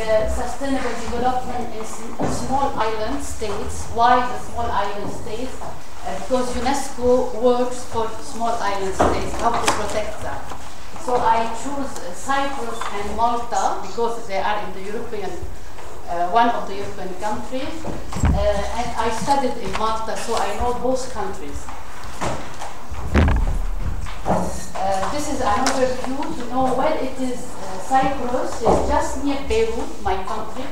Sustainable development in small island states. Why the small island states? Because UNESCO works for small island states, how to protect them. So I choose Cyprus and Malta because they are in the European, one of the European countries. And I studied in Malta, so I know both countries. This is another view to know where it is. Cyprus is just near Beirut, my country,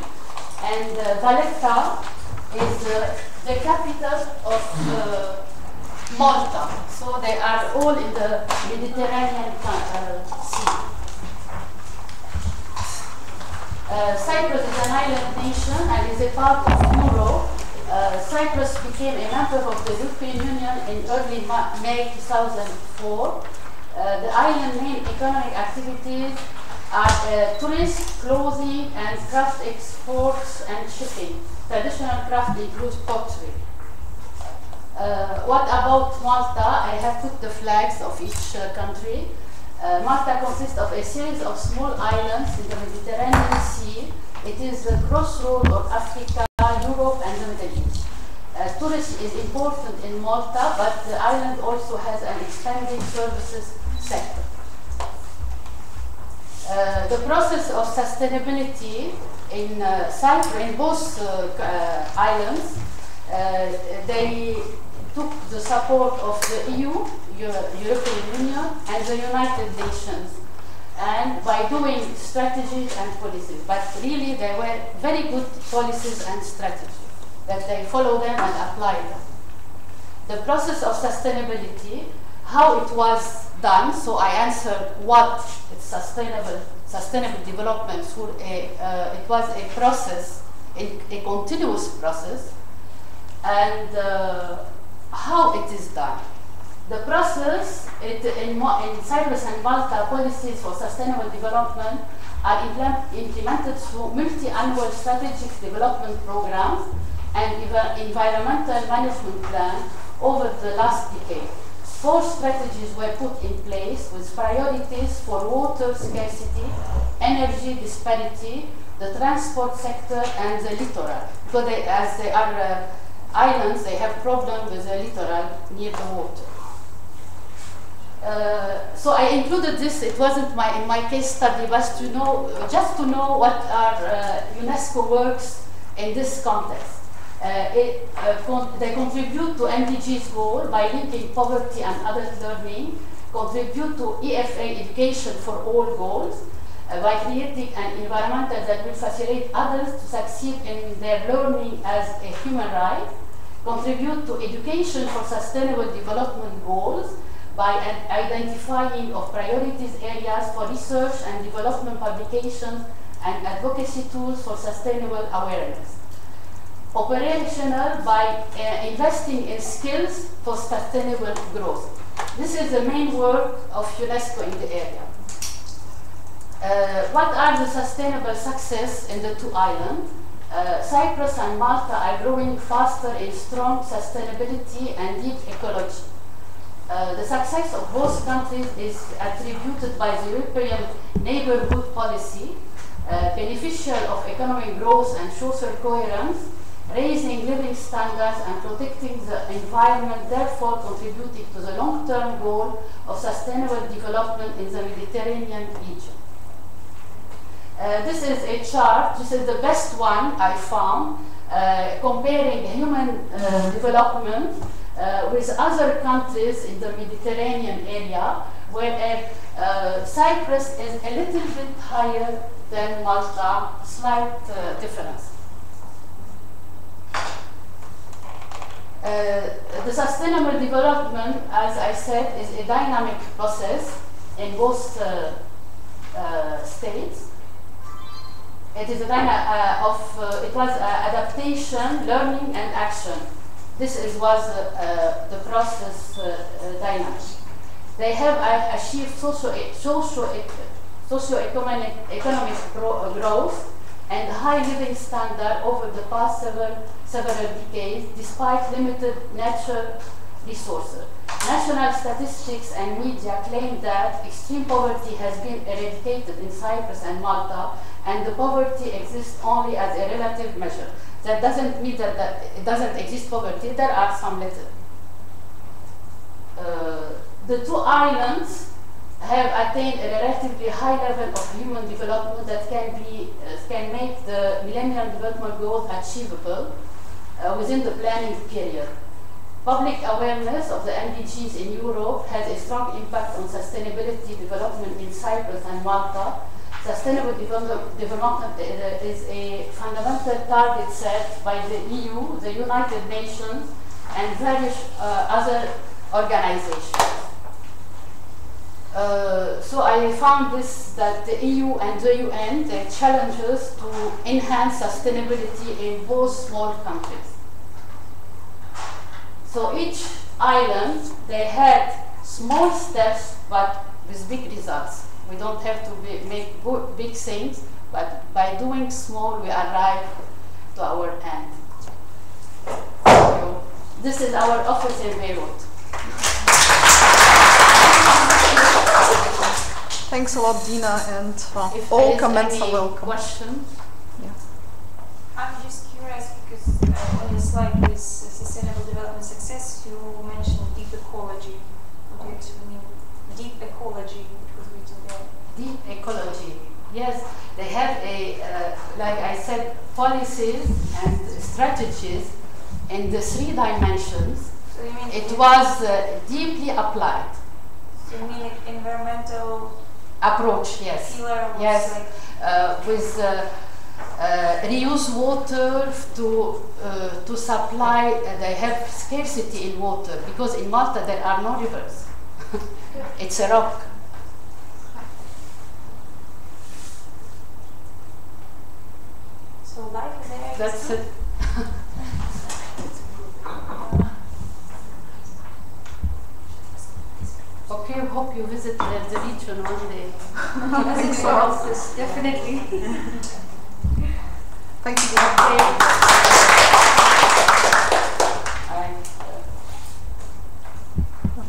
and Valletta is the capital of Malta. So they are all in the Mediterranean Sea. Cyprus is an island nation and is a part of Europe. Cyprus became a member of the European Union in early May 2004. The island's main economic activities are tourism, clothing, and craft exports and shipping. Traditional craft includes pottery. What about Malta? I have put the flags of each country. Malta consists of a series of small islands in the Mediterranean Sea. It is the crossroad of Africa, Europe, and the Middle East. Tourism is important in Malta, but the island also has an expanding services sector. The process of sustainability in Cyprus, in both islands, they took the support of the EU, European Union, and the United Nations, and by doing strategies and policies. But really, they were very good policies and strategies that they follow them and apply them. The process of sustainability, how it was done. So I answered what is sustainable development. So it was a process, a continuous process, and how it is done. The process in Cyprus and Malta, policies for sustainable development are implemented through multi-annual strategic development programs and environmental management plan over the last decade. 4 strategies were put in place with priorities for water scarcity, energy disparity, the transport sector, and the littoral. Because as they are islands, they have problems with the littoral near the water. So I included this. It wasn't in my case study, but just to know what are UNESCO works in this context. They contribute to MDG's goal by linking poverty and adult learning, contribute to EFA education for all goals, by creating an environment that will facilitate adults to succeed in their learning as a human right, contribute to education for sustainable development goals by identifying of priorities areas for research and development publications and advocacy tools for sustainable awareness. Operational by investing in skills for sustainable growth. This is the main work of UNESCO in the area. What are the sustainable success in the 2 islands? Cyprus and Malta are growing faster in strong sustainability and deep ecology. The success of both countries is attributed by the European neighborhood policy, beneficial of economic growth and social coherence, raising living standards and protecting the environment, therefore contributing to the long-term goal of sustainable development in the Mediterranean region. This is a chart. This is the best one I found, comparing human development with other countries in the Mediterranean area, where Cyprus is a little bit higher than Malta, slight difference. The sustainable development, as I said, is a dynamic process in both states. It is it was adaptation, learning, and action. This was the process dynamic. They have achieved socio-economic growth and high living standard over the past several decades, despite limited natural resources. National statistics and media claim that extreme poverty has been eradicated in Cyprus and Malta, and the poverty exists only as a relative measure. That doesn't mean that it doesn't exist poverty. There are some little. The two islands have attained a relatively high level of human development that can make the Millennium Development Goals achievable within the planning period. Public awareness of the MDGs in Europe has a strong impact on sustainability development in Cyprus and Malta. Sustainable development is a fundamental target set by the EU, the United Nations, and various other organizations. So I found this, that the EU and the UN, they challenge us to enhance sustainability in both small countries. So each island, they had small steps, but with big results. We don't have to make big things, but by doing small, we arrive to our end. So this is our office in Beirut. Thanks a lot, Dina, and all comments are welcome. Question? Yeah. I'm just curious because on the slide with sustainable development success, you mentioned deep ecology. What do you actually mean? Deep ecology, which was written there. Deep ecology. Yes, they have a, like I said, policies and strategies in the 3 dimensions. So you mean it was deeply applied. So you mean like environmental approach? Yes. Pillar, yes. Like with reuse water to supply. They have scarcity in water because in Malta there are no rivers. It's a rock. So life is there. That's it. Okay, I hope you visit the region one day. I think so. Definitely. Thank you.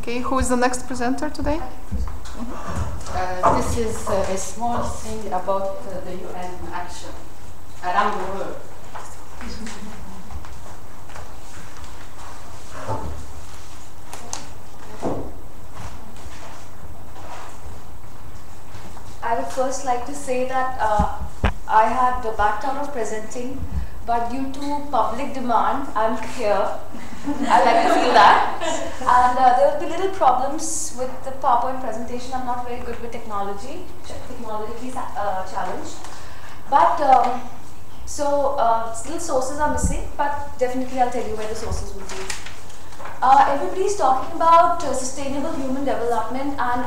Okay, who is the next presenter today? This is a small thing about the UN action around the world. I would first like to say that I had backed out of presenting, but due to public demand, I'm here. I like to feel that. And there will be little problems with the PowerPoint presentation. I'm not very good with technology. Technologically challenged. But still sources are missing, but definitely I'll tell you where the sources will be. Everybody's talking about sustainable human development, and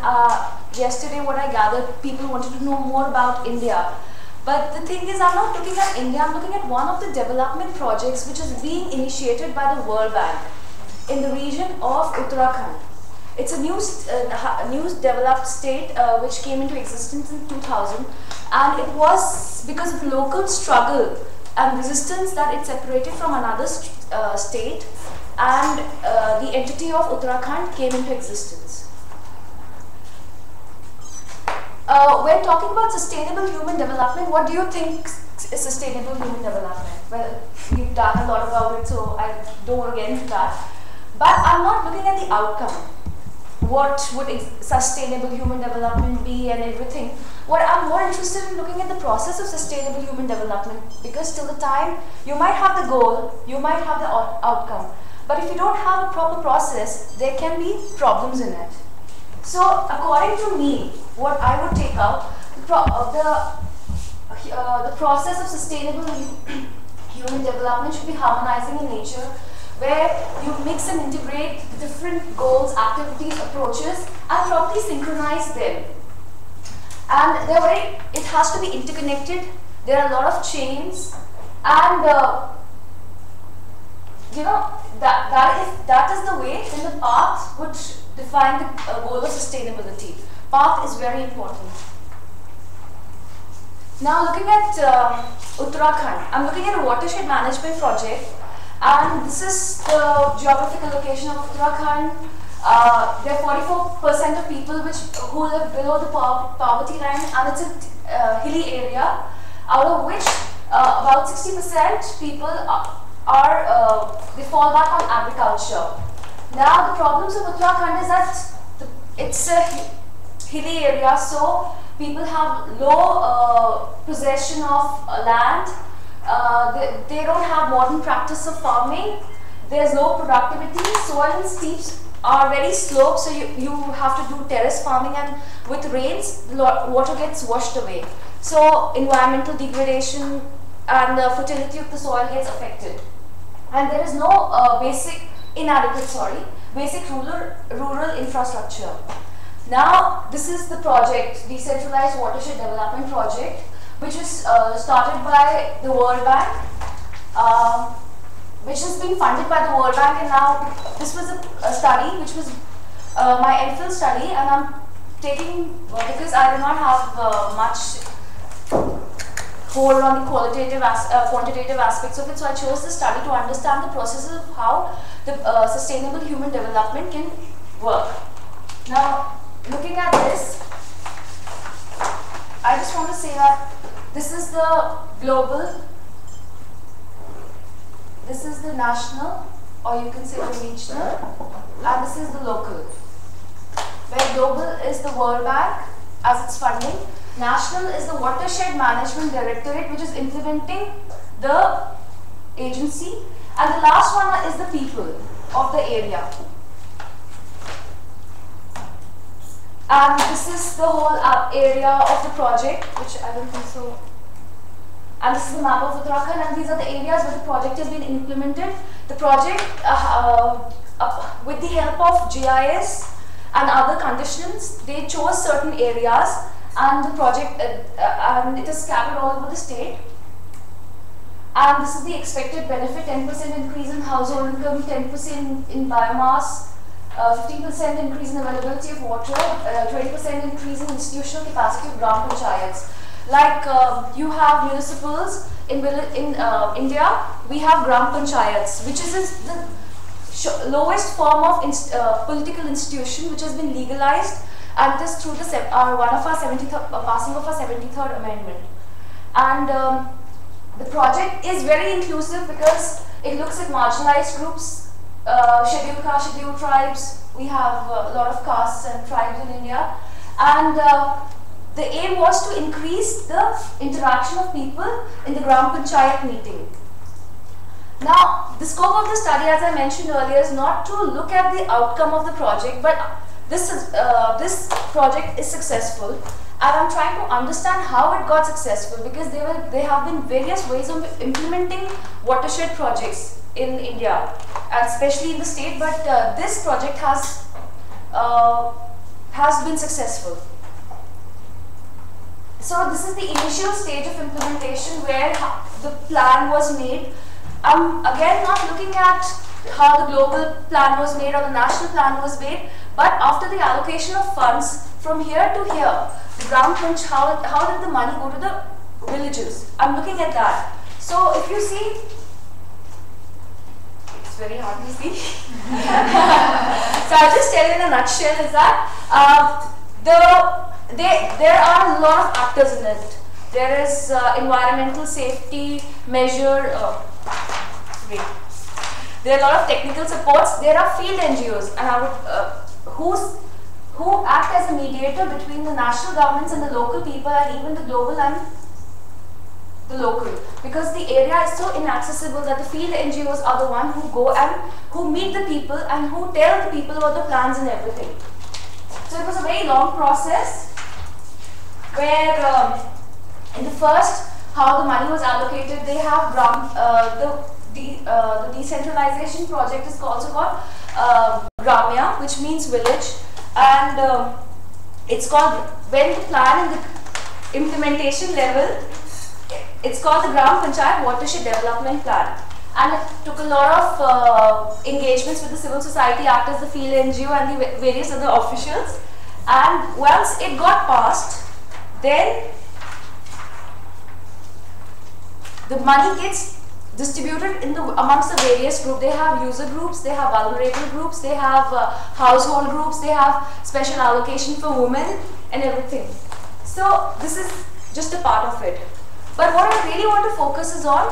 yesterday what I gathered, people wanted to know more about India. But the thing is, I'm not looking at India, I'm looking at one of the development projects which is being initiated by the World Bank in the region of Uttarakhand. It's a new developed state which came into existence in 2000, and it was because of local struggle and resistance that it separated from another state, and the entity of Uttarakhand came into existence. When talking about sustainable human development, what do you think is sustainable human development? Well, you've done a lot about it, so I don't want to get into that. But I'm not looking at the outcome. What would sustainable human development be and everything. What I'm more interested in looking at the process of sustainable human development, because till the time you might have the goal, you might have the outcome. But if you don't have a proper process, there can be problems in it. So according to me, what I would take out, the process of sustainable human development should be harmonizing in nature, where you mix and integrate different goals, activities, approaches, and properly synchronize them. And it has to be interconnected. There are a lot of chains, and that is the way in the path which define the goal of sustainability. Path is very important. Now looking at Uttarakhand, I'm looking at a watershed management project, and this is the geographical location of Uttarakhand. There are 44% of people who live below the poverty line, and it's a hilly area. out of which about 60% people they fall back on agriculture. Now the problems of Uttarakhand is that it's a hilly area, so people have low possession of land. They don't have modern practice of farming. There's low productivity. Soil and steeps are very sloped, so you have to do terrace farming, and with rains, the water gets washed away. So environmental degradation and the fertility of the soil gets affected. And there is no basic rural infrastructure. Now, this is the project, Decentralized Watershed Development Project, which was started by the World Bank, which has been funded by the World Bank, and now this was a study, which was my MPhil study, and I'm taking, because I do not have much hold on the quantitative aspects of it, so I chose this study to understand the process of how the sustainable human development can work. Now, looking at this, I just want to say that this is the global, this is the national, or you can say the regional, and this is the local. Where global is the World Bank as its funding, national is the Watershed Management Directorate, which is implementing the agency, and the last one is the people of the area. And this is the whole area of the project, which I don't think so. And this is the map of Uttarakhand, and these are the areas where the project has been implemented. The project, with the help of GIS and other conditions, they chose certain areas, and the project, and it is scattered all over the state. And this is the expected benefit: 10% increase in household income, 10% in biomass, 15% increase in availability of water, 20% increase in institutional capacity of Gram Panchayats. Like you have municipals in India, we have Gram Panchayats, which is the lowest form of political institution which has been legalized, and this through the one of our passing of our 73rd amendment. And the project is very inclusive because it looks at marginalized groups, scheduled caste, scheduled tribes. We have a lot of castes and tribes in India, and the aim was to increase the interaction of people in the Gram Panchayat meeting. Now, the scope of the study, as I mentioned earlier, is not to look at the outcome of the project, but this project is successful, and I'm trying to understand how it got successful, because there have been various ways of implementing watershed projects in India, and especially in the state, but this project has been successful. So this is the initial stage of implementation where the plan was made. I'm again not looking at how the global plan was made or the national plan was made, but after the allocation of funds from here to here, the Gram Panch, how did the money go to the villages? I'm looking at that. So if you see, it's very hard to see. So I'll just tell you in a nutshell is that there are a lot of actors in it. There is environmental safety measure. There are a lot of technical supports. There are field NGOs, and I would who act as a mediator between the national governments and the local people, and even the global and the local, because the area is so inaccessible that the field NGOs are the one who go and who meet the people and who tell the people about the plans and everything. So it was a very long process where in the first, how the money was allocated, they have the decentralization project is also called Gramya, which means village, and it's called, when the plan and the implementation level, it's called the Gram Panchayat Watershed Development Plan, and it took a lot of engagements with the civil society actors, the field NGO and the various other officials, and once it got passed, then the money gets distributed amongst the various groups. They have user groups, they have vulnerable groups, they have household groups, they have special allocation for women and everything. So this is just a part of it. But what I really want to focus is on,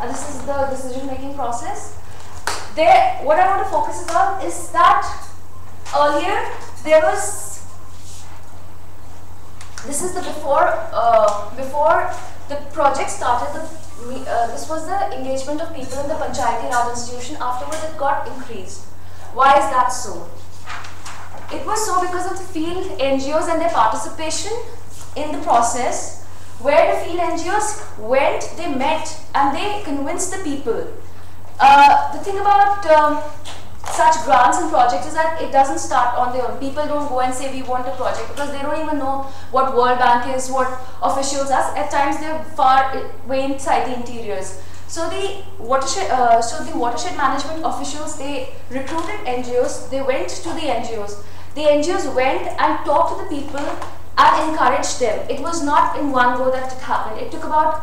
this is the decision-making process. What I want to focus is on is that earlier there was, this is the before the project started, this was the engagement of people in the Panchayati Raj institution. Afterwards it got increased. Why is that so? It was so because of the field NGOs and their participation in the process, where the field NGOs went, they met and they convinced the people. The thing about such grants and projects is that it doesn't start on their own. People don't go and say we want a project because they don't even know what World Bank is, what officials are. At times they're far way inside the interiors. So the watershed management officials, they recruited NGOs, they went to the NGOs. The NGOs went and talked to the people and encouraged them. It was not in one go that it happened. It took about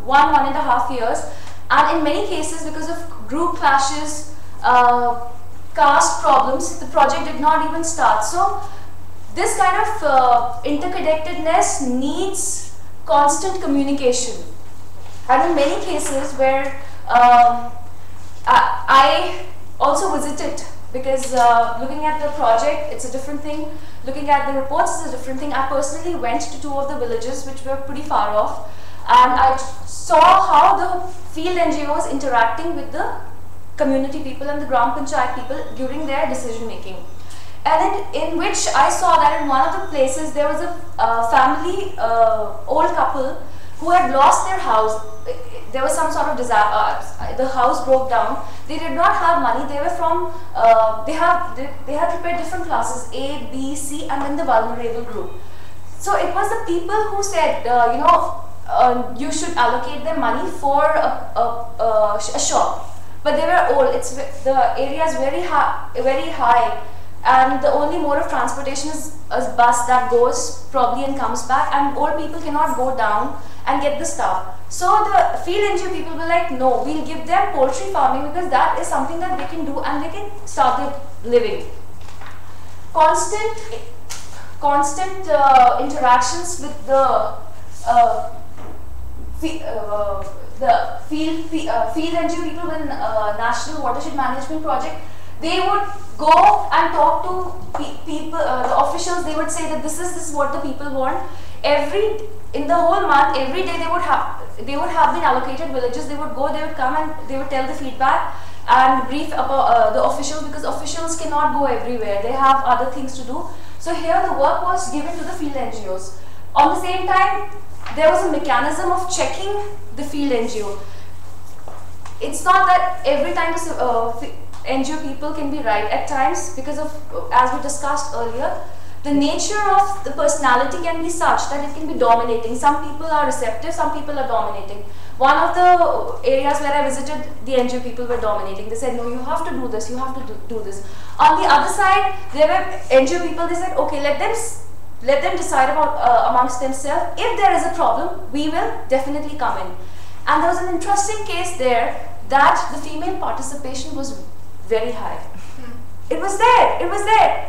1.5 years, and in many cases because of group clashes, caste problems, the project did not even start. So this kind of interconnectedness needs constant communication. And in many cases where I also visited, because looking at the project, it's a different thing. Looking at the reports is a different thing. I personally went to 2 of the villages which were pretty far off, and I saw how the field NGOs interacting with the community people and the Gram Panchayat people during their decision making. And in which I saw that in one of the places there was a family, old couple who had lost their house. There was some sort of disaster, the house broke down. They did not have money. They were from, they had prepared different classes, A, B, C, and then the vulnerable group. So it was the people who said, you should allocate them money for a shop. But they were old. The area is very high, and the only mode of transportation is a bus that goes probably and comes back, and old people cannot go down and get the stuff. So the field NGO people were like, no, we'll give them poultry farming because that is something that they can do and they can start their living. Constant interactions with the field NGO people in National Watershed Management Project. They would go and talk to people, the officials. They would say that this is what the people want. In the whole month, every day they would have been allocated villages. They would go, they would come and they would tell the feedback and brief about the officials, because officials cannot go everywhere. They have other things to do. So here the work was given to the field NGOs. On the same time, there was a mechanism of checking the field NGO. It's not that every time the NGO people can be right. At times, because of, as we discussed earlier, the nature of the personality can be such that it can be dominating. Some people are receptive, some people are dominating. One of the areas where I visited, the NGO people were dominating. They said, no, you have to do this, you have to do this. On the other side, there were NGO people, they said, okay, let them decide about amongst themselves. If there is a problem, we will definitely come in. And there was an interesting case there that the female participation was very high. It was there, it was there.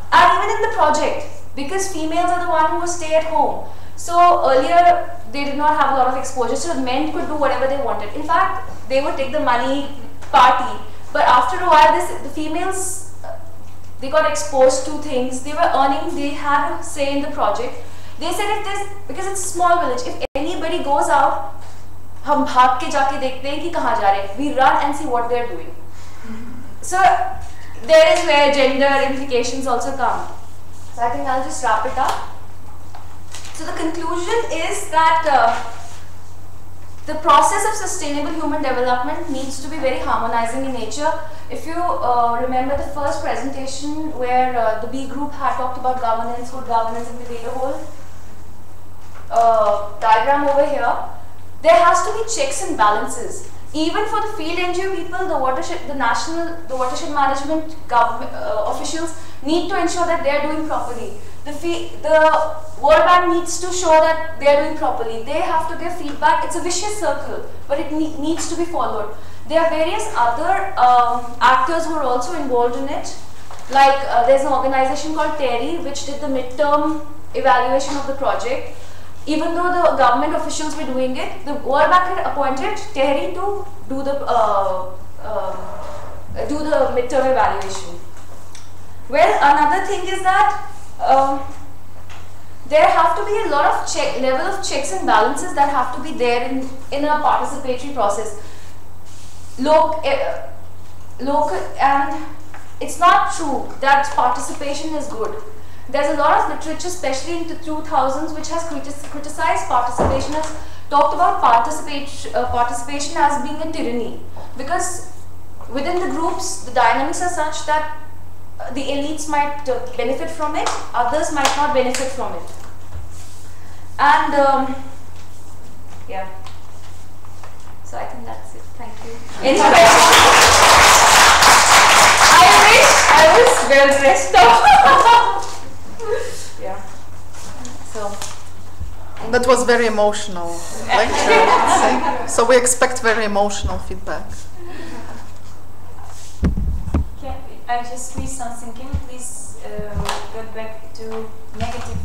And even in the project, because females are the one who will stay at home. So earlier, they did not have a lot of exposure, so men could do whatever they wanted. In fact, they would take the money, party. But after a while, the females, they got exposed to things. They were earning, they had a say in the project. They said, because it's a small village, if anybody goes out, हम भाग के जाके देखते हैं कि कहाँ जा रहे हैं. We run and see what they're doing. So there is where gender implications also come. So I think I'll just wrap it up. So the conclusion is that the process of sustainable human development needs to be very harmonizing in nature. If you remember the first presentation where the B group had talked about governance, good governance, and we made a whole diagram over here, there has to be checks and balances. Even for the field NGO people, the watershed management officials need to ensure that they are doing properly. The World Bank needs to show that they are doing properly. They have to give feedback. It's a vicious circle, but it needs to be followed. There are various other actors who are also involved in it. Like there's an organization called TERI which did the midterm evaluation of the project. even though the government officials were doing it, the World Bank had appointed Tehri to do the midterm evaluation. Well, another thing is that there have to be a lot of level of checks and balances that have to be there in a participatory process. And it's not true that participation is good. There's a lot of literature, especially in the 2000s, which has criticized participation, has talked about participation as being a tyranny, because within the groups the dynamics are such that the elites might benefit from it, others might not benefit from it. And yeah, so I think that's it. Thank you. Any questions? I wish I was well dressed up. Yeah. So that was very emotional lecture. So we expect very emotional feedback. I just squeeze something. Can you please go back to negative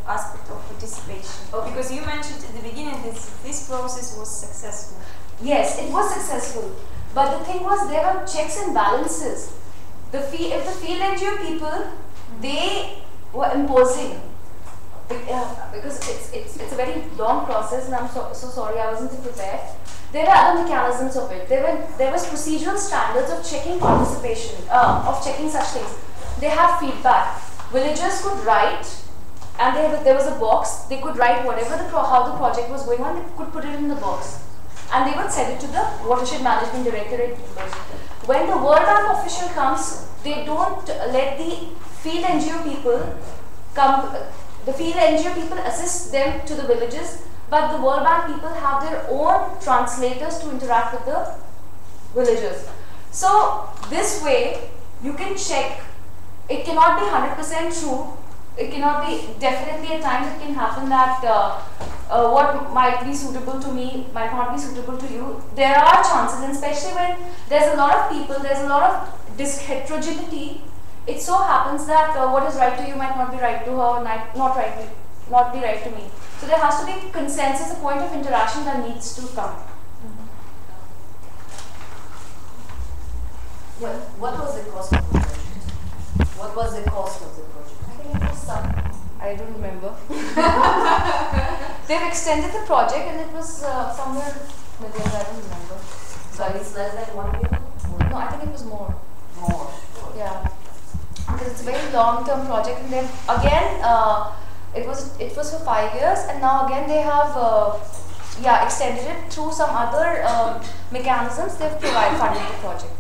aspect of participation? Because you mentioned at the beginning this process was successful. Yes, it was successful. But the thing was, there were checks and balances. If the field NGO people, they were imposing. Because it's a very long process, and I'm so sorry I wasn't prepared. There were other mechanisms of it. There was procedural standards of checking participation, of checking such things. They have feedback. Villagers could write, and there was a box. They could write whatever how the project was going on. They could put it in the box, and they would send it to the Watershed Management Directorate. When the World Bank official comes, they don't let the field NGO people come. The field NGO people assist them to the villages. But the World Bank people have their own translators to interact with the villagers. So this way, you can check. It cannot be 100% true. It cannot be, definitely at times it can happen that what might be suitable to me might not be suitable to you. There are chances, and especially when there's a lot of people, there's a lot of heterogeneity. It so happens that what is right to you might not be right to her, not be right to me. So there has to be consensus, a point of interaction that needs to come. Well, what was the cost of the project? What was the cost of the project? I think it was some. I don't remember. They've extended the project, and it was somewhere millions. I don't remember. So it's less than 1 million? No, I think it was more. More. Yeah, because it's a very long-term project, and then again. It was for 5 years, and now again they have extended it through some other mechanisms. They've funded the project.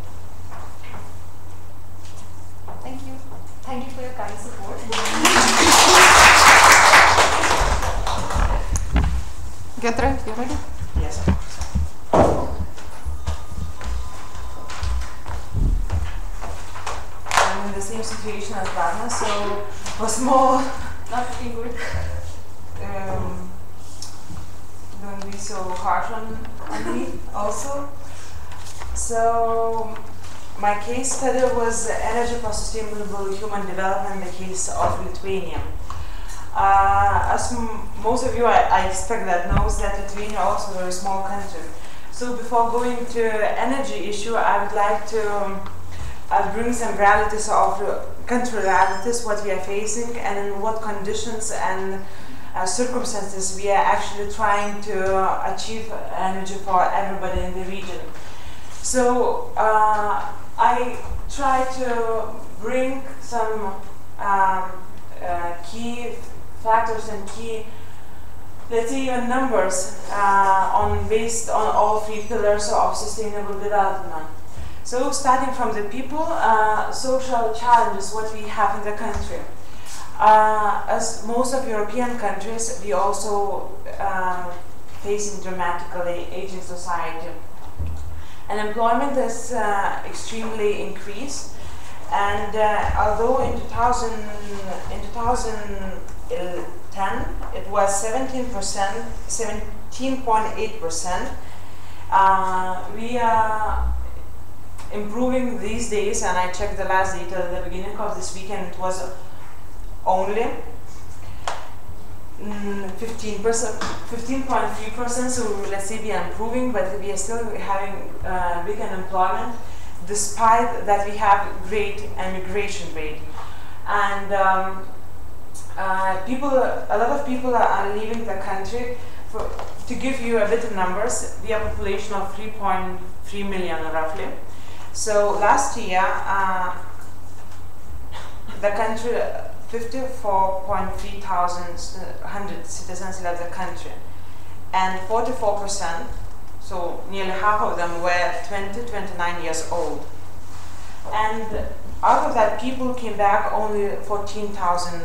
Thank you. Thank you for your kind support. Getre, you ready? Yes, of course. I'm in the same situation as Dana, so it was more. Not looking good. Don't be so harsh on me also. So my case study was Energy for Sustainable Human Development in the case of Lithuania. As most of you, I expect that knows that Lithuania also a very small country. So before going to energy issue, I would like to bring some realities of country realities, what we are facing, and in what conditions and circumstances we are actually trying to achieve energy for everybody in the region. So I try to bring some key factors and key, let's say, even numbers based on all 3 pillars of sustainable development. So starting from the people, social challenges, what we have in the country. As most of European countries, we also facing dramatically aging society. And employment is extremely increased. And although in 2010 it was 17.8%, we are improving these days, and I checked the last data at the beginning of this weekend, it was only 15.3%, so let's say we are improving, but we are still having big unemployment, despite that we have great immigration rate. And a lot of people are leaving the country. To give you a bit of numbers, we have a population of 3.3 million roughly. So last year, the country, 54,300 citizens left the country, and 44%, so nearly half of them were 20, 29 years old. And out of that, people came back only 14,000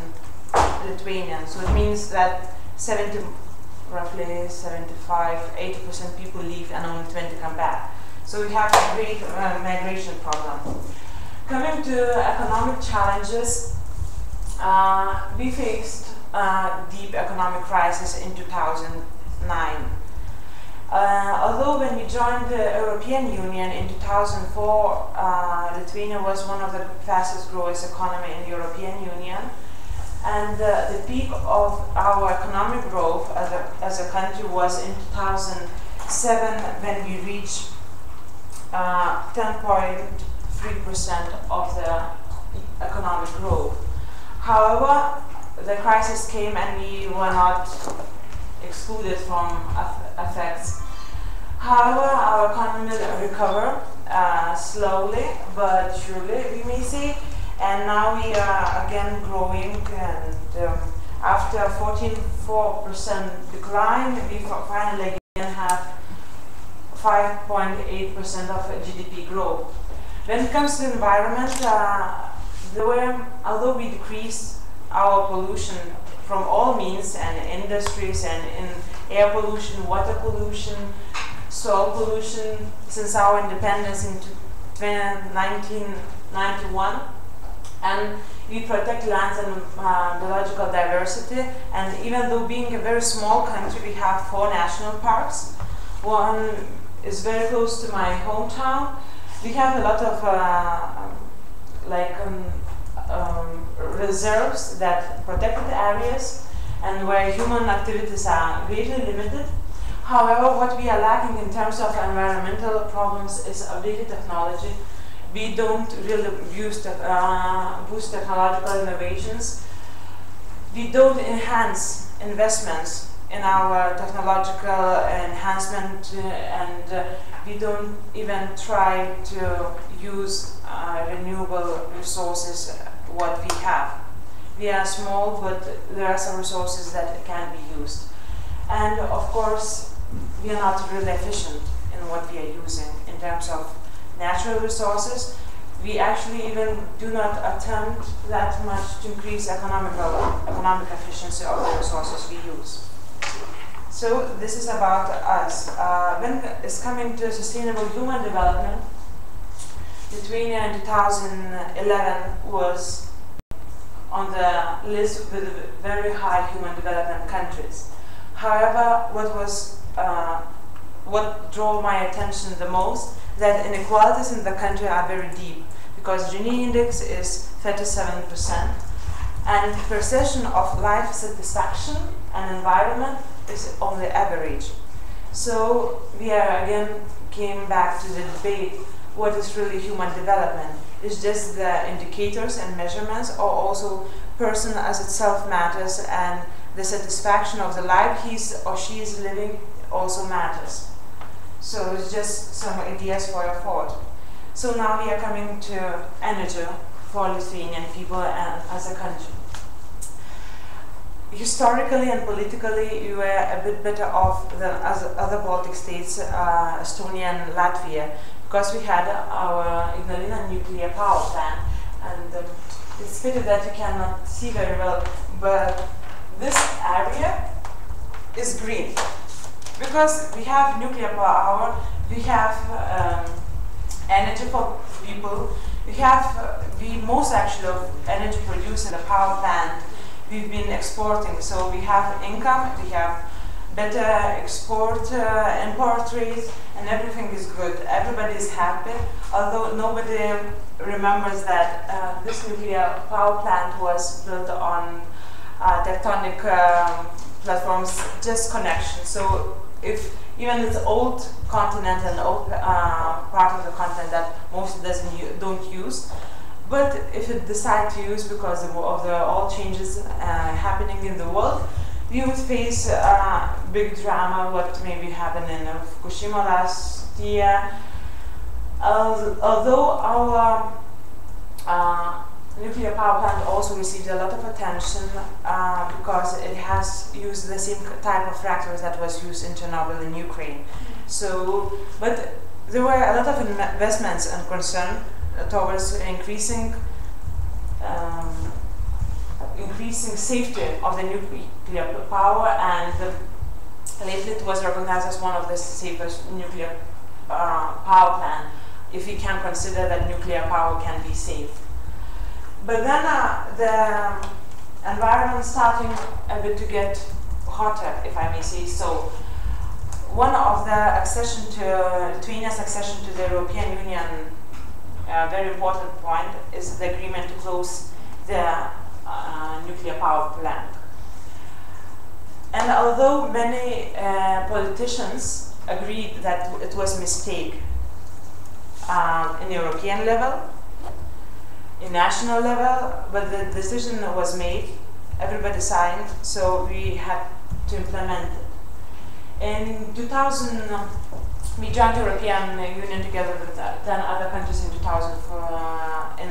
Lithuanians. So it means that roughly 75, 80% people leave and only 20 come back. So we have a great migration problem. Coming to economic challenges, we faced a deep economic crisis in 2009. Although when we joined the European Union in 2004, Lithuania was one of the fastest growing economies in the European Union. And the peak of our economic growth as a country was in 2007, when we reached 10.3% of the economic growth. However, the crisis came and we were not excluded from effects. However, our economy recovered slowly but surely, we may say, and now we are again growing, and after a 14.4% decline, we finally again have 5.8% of GDP growth. When it comes to the environment, although we decreased our pollution from all means and industries, and in air pollution, water pollution, soil pollution, since our independence in 1991, and we protect lands and biological diversity. And even though being a very small country, we have 4 national parks. One is very close to my hometown. We have a lot of reserves, that protected areas, and where human activities are greatly limited. However, what we are lacking in terms of environmental problems is updated technology. We don't really boost technological innovations. We don't enhance investments in our technological enhancement, and we don't even try to use renewable resources what we have. We are small, but there are some resources that can be used. And of course, we are not really efficient in what we are using in terms of natural resources. We actually even do not attempt that much to increase economic efficiency of the resources we use. So this is about us. When it's coming to sustainable human development, Lithuania in 2011 was on the list with very high human development countries. However, what drew my attention the most, that inequalities in the country are very deep, because Gini index is 37%, and perception of life satisfaction and environment is on the average. So we again came back to the debate, what is really human development? Is just the indicators and measurements, or also person as itself matters, and the satisfaction of the life he's or she is living also matters? So it's just some ideas for your thought. So now we are coming to energy for Lithuanian people and as a country. Historically and politically, we were a bit better off than other Baltic states, Estonia and Latvia, because we had our Ignalina nuclear power plant, and it's pity that you cannot see very well, but this area is green, because we have nuclear power, we have energy for people, we most actually of energy produced in the power plant we've been exporting, so we have income, we have better export import rates, and everything is good. Everybody is happy, although nobody remembers that this nuclear power plant was built on tectonic platforms, just connection. So if even it's old continent and old part of the continent that most don't use, but if it decide to use because of the all changes happening in the world, you would face big drama, what maybe happened in Fukushima last year. Although our nuclear power plant also received a lot of attention because it has used the same type of reactors that was used in Chernobyl in Ukraine. So, but there were a lot of investments and concern towards increasing safety of the nuclear power, and lately it was recognized as one of the safest nuclear power plant, if we can consider that nuclear power can be safe. But then the environment starting a bit to get hotter, if I may say so. One of the Lithuania's accession to the European Union, very important point, is the agreement to close the nuclear power plant. And although many politicians agreed that it was a mistake in European level, in national level, but the decision was made, everybody signed, so we had to implement it. In 2000, we joined the European Union together with 10 other countries in 2000 in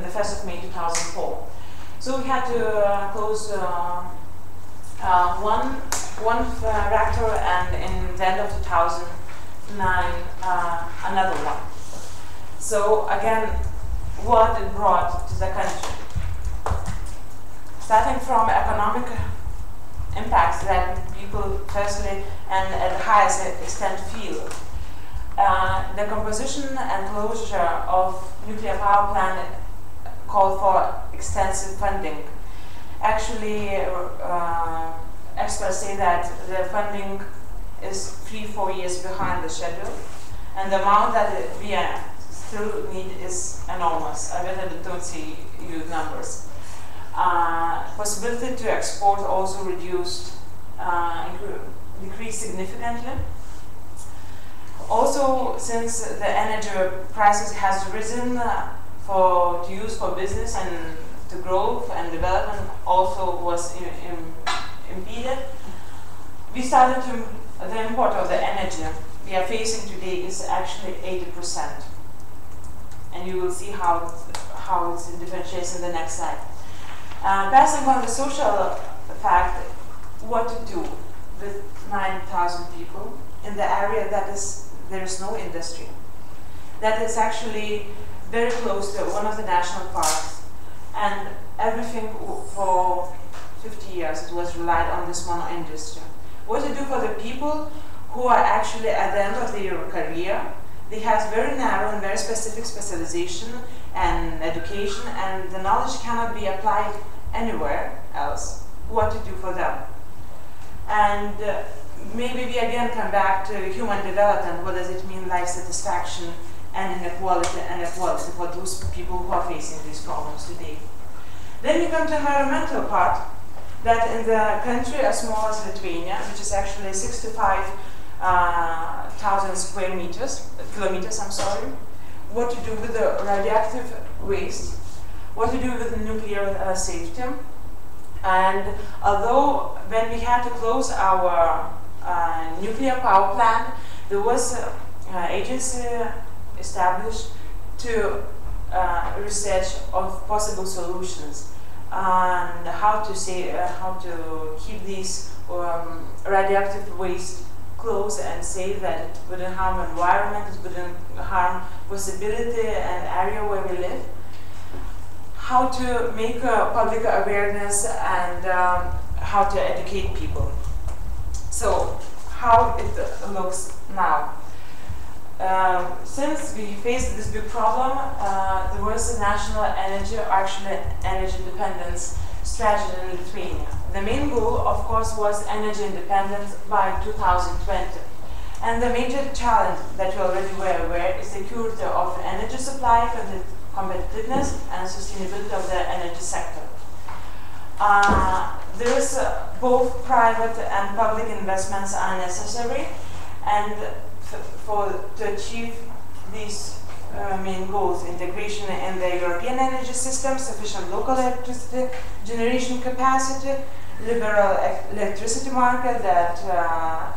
the 1st of May 2004. So we had to close one reactor, and in the end of 2009 another one. So again, what it brought to the country, starting from economic impacts that people firstly and at the highest extent feel. The composition and closure of nuclear power plant called for extensive funding. Actually, experts say that the funding is 3-4 years behind the schedule, and the amount that we still need is enormous. I really don't see huge numbers. Possibility to export also decreased significantly. Also, since the energy prices has risen to use for business and to growth and development also was impeded, we started to, the import of the energy we are facing today is actually 80%. And you will see how it differentiates in the next slide. Passing on the social fact, what to do with 9,000 people in the area that there is no industry. That is actually very close to one of the national parks, and everything for 50 years it was relied on this mono industry. What to do for the people who are actually at the end of their career? They have very narrow and very specific specialization and education, and the knowledge cannot be applied anywhere else. What to do for them? And maybe we again come back to human development. What does it mean, life satisfaction and inequality for those people who are facing these problems today? Then you come to environmental part, that in the country as small as Lithuania, which is actually 65,000 square kilometers, I'm sorry, what to do with the radioactive waste, what to do with the nuclear safety. And although when we had to close our nuclear power plant, there was an agency established to research of possible solutions and how to keep these radioactive waste close and safe, that it wouldn't harm environment, it wouldn't harm possibility and area where we live. How to make public awareness and how to educate people. So, how it looks now. Since we faced this big problem, there was a national energy independence strategy in Lithuania. The main goal, of course, was energy independence by 2020. And the major challenge that you already were aware is security of energy supply, competitiveness and sustainability of the energy sector. There is both private and public investments are necessary, and to achieve these main goals: integration in the European energy system, sufficient local electricity generation capacity, liberal electricity market that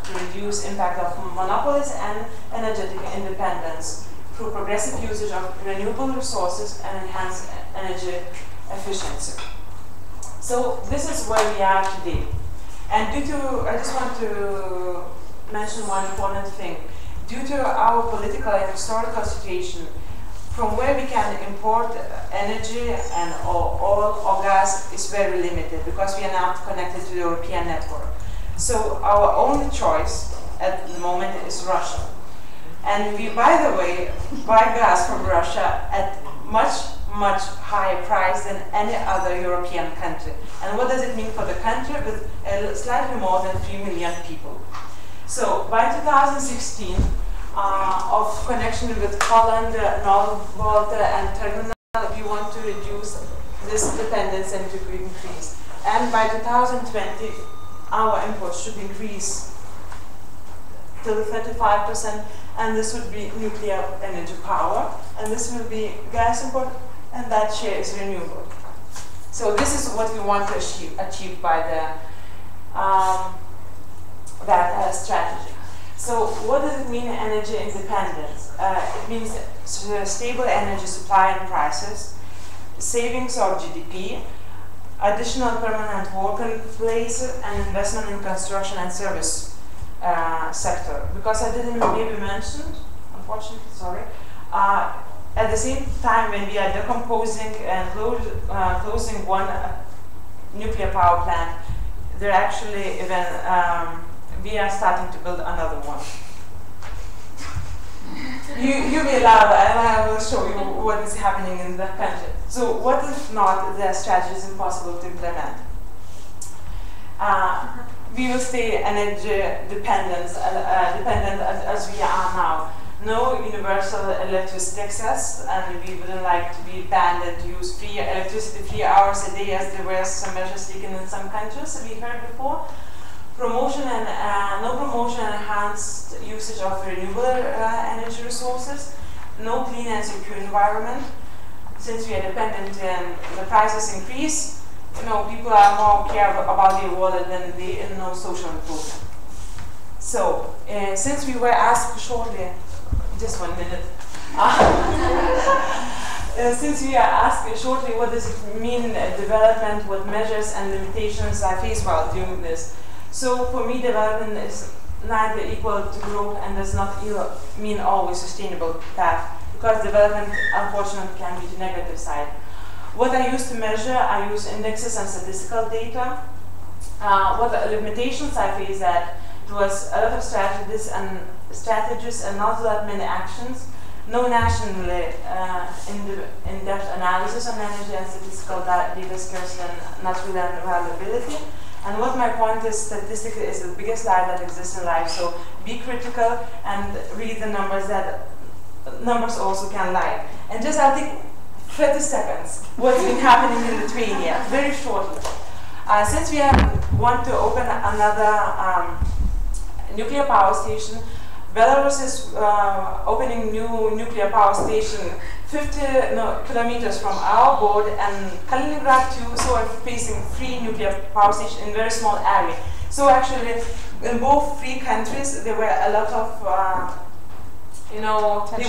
to reduce impact of monopolies, and energetic independence through progressive usage of renewable resources and enhance energy efficiency. So this is where we are today. And I just want to mention one important thing. Due to our political and historical situation, from where we can import energy and oil or gas is very limited, because we are not connected to the European network. So our only choice at the moment is Russia. And we, by the way, buy gas from Russia at much higher price than any other European country. And what does it mean for the country with slightly more than 3 million people? So by 2016, of connection with Poland, North Baltic and Terminal, we want to reduce this dependence and to increase. And by 2020, our imports should increase till 35%, and this would be nuclear energy power, and this will be gas import, and that share is renewable. So this is what we want to achieve by the that strategy. So what does it mean, energy independence? It means stable energy supply and prices, savings of GDP, additional permanent working places, and investment in construction and service sector. Because I didn't maybe mention, unfortunately, sorry, at the same time when we are decomposing and closing one nuclear power plant, they're actually even we are starting to build another one. You may laugh, and I will show you what is happening in the country. So what if not the strategy is impossible to implement? We will stay energy dependent as we are now. No universal electricity access, and we wouldn't like to be banned and to use free electricity 3 hours a day, as there were some measures taken in some countries we heard before. Promotion and no promotion and enhanced usage of renewable energy resources. No clean and secure environment. Since we are dependent and the prices increase, people are more care about their wallet than they know social improvement. So, since we were asked shortly, just 1 minute. Since we are asked shortly what does it mean development, what measures and limitations I face while doing this. So for me, development is neither equal to growth and does not mean always sustainable path, because development unfortunately can be the negative side. What I use to measure, I use indexes and statistical data. What the limitations I face that it was a lot of strategies and not that many actions. No nationally in-depth analysis on energy and statistical data skills and natural availability. And what my point is, statistically, is the biggest lie that exists in life. So be critical and read the numbers. That numbers also can lie. And just I'll take 30 seconds. What's been happening in Lithuania, very shortly. Since we want to open another nuclear power station, Belarus is opening new nuclear power station 50 kilometers from our border, and Kaliningrad too, so I'm facing 3 nuclear power stations in a very small area. So actually, in both 3 countries, there were a lot of, they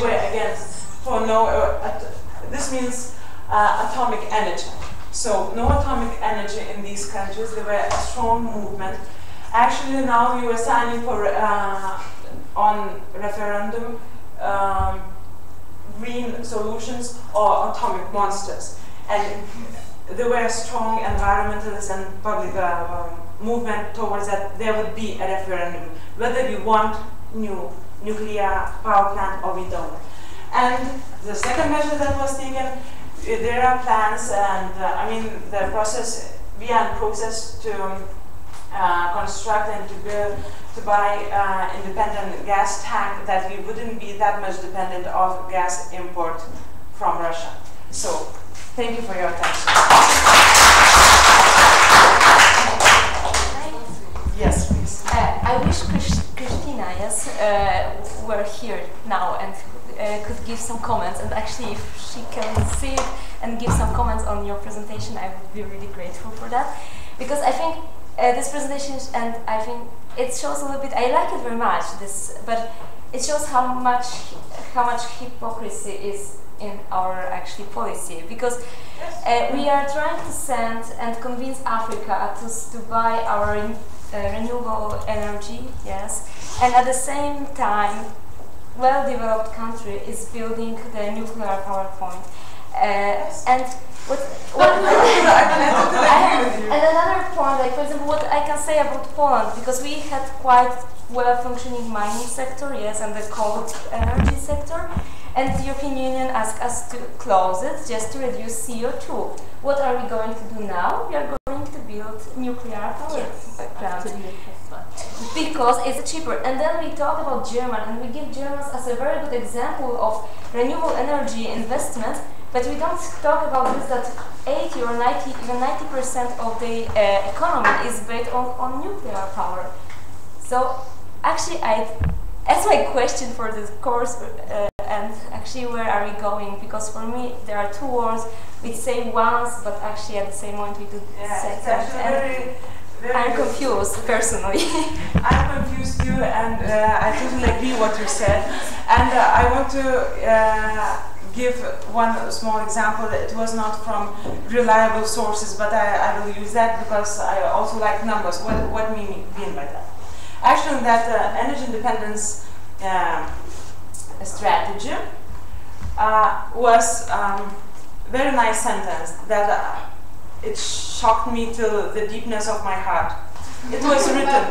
were against for this means atomic energy. So no atomic energy in these countries. There were a strong movement. Actually, now we were signing for on referendum green solutions or atomic monsters, and there were strong environmentalists and public movement towards that there would be a referendum whether we want new nuclear power plant or we don't. And the second measure that was taken, there are plans, and the process, we are in process to construct and to buy independent gas tank that we wouldn't be that much dependent of gas import from Russia. So, thank you for your attention. Yes, please. I wish Christina, yes, were here now and could give some comments. And actually, if she can see it and give some comments on your presentation, I would be really grateful for that. Because I think this presentation, and I think it shows a little bit. I like it very much. But it shows how much hypocrisy is in our actually policy, because we are trying to send and convince Africa to buy our renewable energy, yes, and at the same time, well-developed country is building the nuclear power plant. And and another point, like for example, what I can say about Poland, because we had quite well-functioning mining sector, yes, and the cold energy sector. And the European Union asked us to close it just to reduce CO2. What are we going to do now? We are going to build nuclear power plant because it's cheaper. And then we talk about Germany, and we give Germans as a very good example of renewable energy investment. But we don't talk about this, that 80 or 90, even 90% of the economy is based on nuclear power. So actually, that's my question for this course. And actually, where are we going? Because for me, there are two words. We say once, but actually at the same moment we do second. Very I'm confused personally. I'm confused too, and I totally agree what you said. And I want to give one small example. It was not from reliable sources, but I will use that because I also like numbers. What mean by that? Actually, that energy independence strategy was very nice sentence that it shocked me to the deepness of my heart. It was written,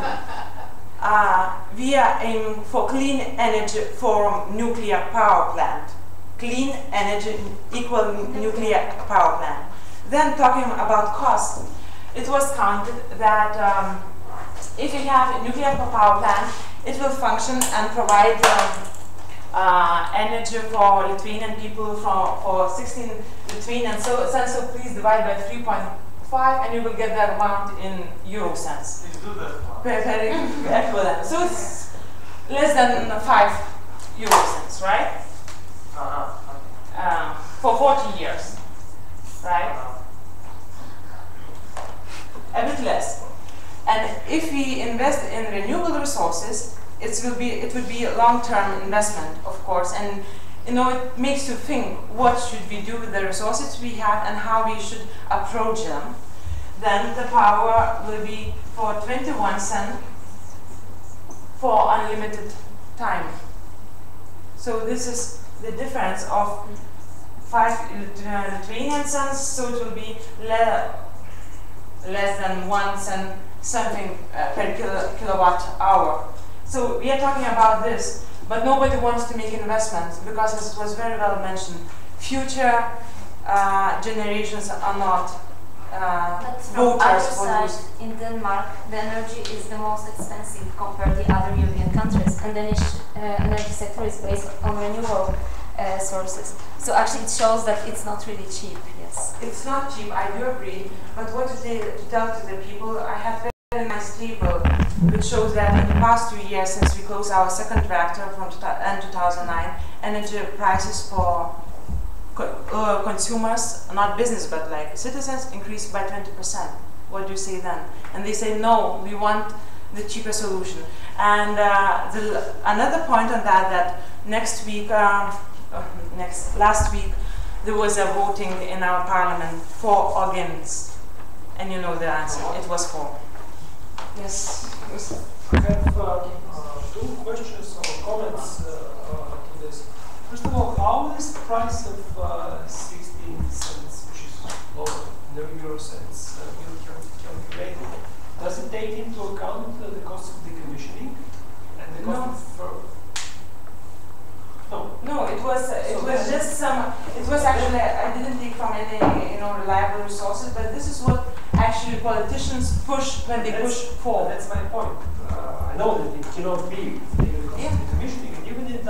we are aiming for clean energy from nuclear power plant. Clean energy equal nuclear power plant. Then talking about cost, it was counted that if you have a nuclear power plant, it will function and provide energy for Lithuanian people for 16 Lithuanian cents. So please divide by 3.5 and you will get that amount in euro cents. Please do that. Very equivalent. So it's less than 5 euro cents, right? For 40 years, right? A bit less. And if we invest in renewable resources, it would be a long-term investment, of course, and it makes you think what should we do with the resources we have and how we should approach them. Then the power will be for 21 cents for unlimited time. So this is the difference of 5 Lithuanian cents, so it will be less than 1 cent something per kilowatt hour. So we are talking about this, but nobody wants to make investments because, as it was very well mentioned, future generations are not But from other voters for side, this. in Denmark, the energy is the most expensive compared to the other European countries, and the energy sector is based on renewable sources. So actually, it shows that it's not really cheap. Yes, It's not cheap, I do agree, but what to tell to the people, I have very nice table which shows that in the past 2 years since we closed our second reactor from 2009, energy prices for consumers, not business but like citizens, increased by 20%. What do you say then? And they say no, we want the cheaper solution. And another point on that next week, last week, there was a voting in our parliament for organs, and you know the answer. It was for. Yes. I have two questions or comments to this. First of all, how is the price of 16 cents, which is lower than euro cents, calculated? Does it take into account the cost of decommissioning and the cost of No, it was just some. It was actually I didn't take from any reliable resources, but this is what actually politicians push when they push for. That's my point. I know that it cannot be the cost of decommissioning, and even it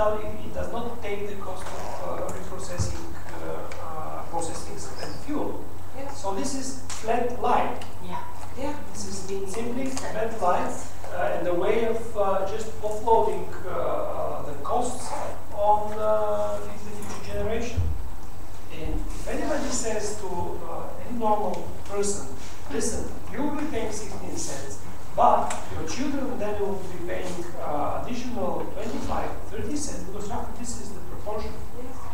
does not take the cost of reprocessing, processing and fuel. Yes. So this is flat line. Yeah. Yeah, this is Simply bad life and a way of just offloading the costs on the future generation. And if anybody says to any normal person, listen, you will be paying 16 cents, but your children then will be paying additional 25, 30 cents, because roughly this is the proportion.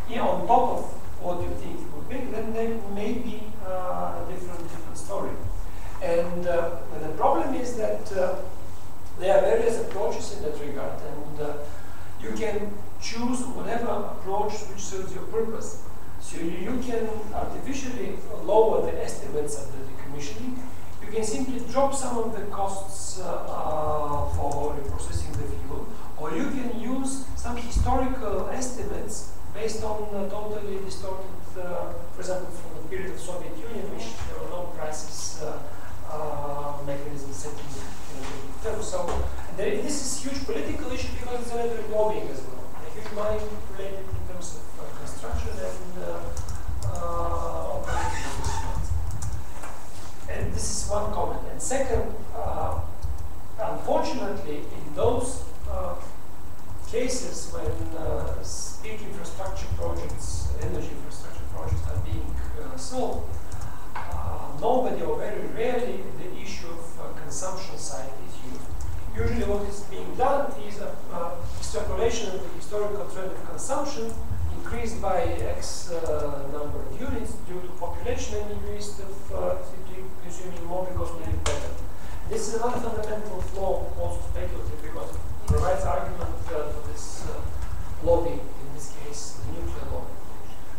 Yeah, on top of what you think you would pay, then there may be a different story. And the problem is that there are various approaches in that regard, and you can choose whatever approach which serves your purpose. So you can artificially lower the estimates of the decommissioning. You can simply drop some of the costs for reprocessing the fuel, or you can use some historical estimates based on totally distorted, for example, from the period of Soviet Union, which there were no crisis mechanism setting terms. So this is a huge political issue because it's a matter of lobbying as well. A huge money related in terms of construction and operating investments. And this is one comment. And second, unfortunately, in those cases when big infrastructure projects, energy infrastructure projects are being solved, nobody or very rarely the issue of consumption side is used. Usually what is being done is extrapolation of the historical trend of consumption increased by X number of units due to population and increased of simply consuming more because we live better. This is another fundamental flaw, also speculative, because it provides argument for this lobby, in this case, the nuclear lobby.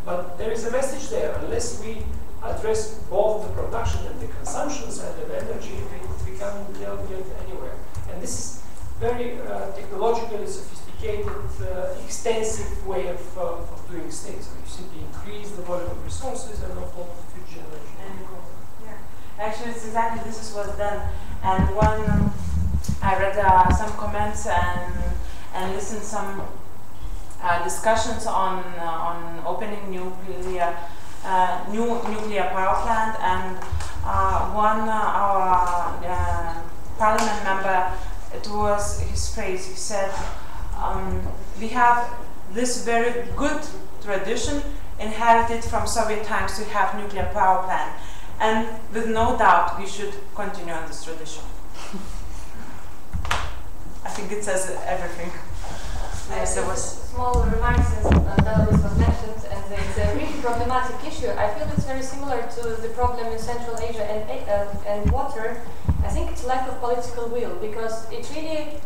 But there is a message there. Unless we address both the production and the consumption side of energy, we can't get anywhere. And this is very technologically sophisticated, extensive way of doing things. So you simply increase the volume of resources and offload to future generation. Yeah, actually, it's exactly this is what's done. And when I read some comments and listened some discussions on opening nuclear power plant, and one our parliament member, it was his phrase. He said, "We have this very good tradition inherited from Soviet times to have nuclear power plant, and with no doubt we should continue on this tradition." I think it says everything. Yes, there was small remarks as Belarus was mentioned, and it's a really problematic issue. I feel it's very similar to the problem in Central Asia and water. I think it's lack of political will, because it really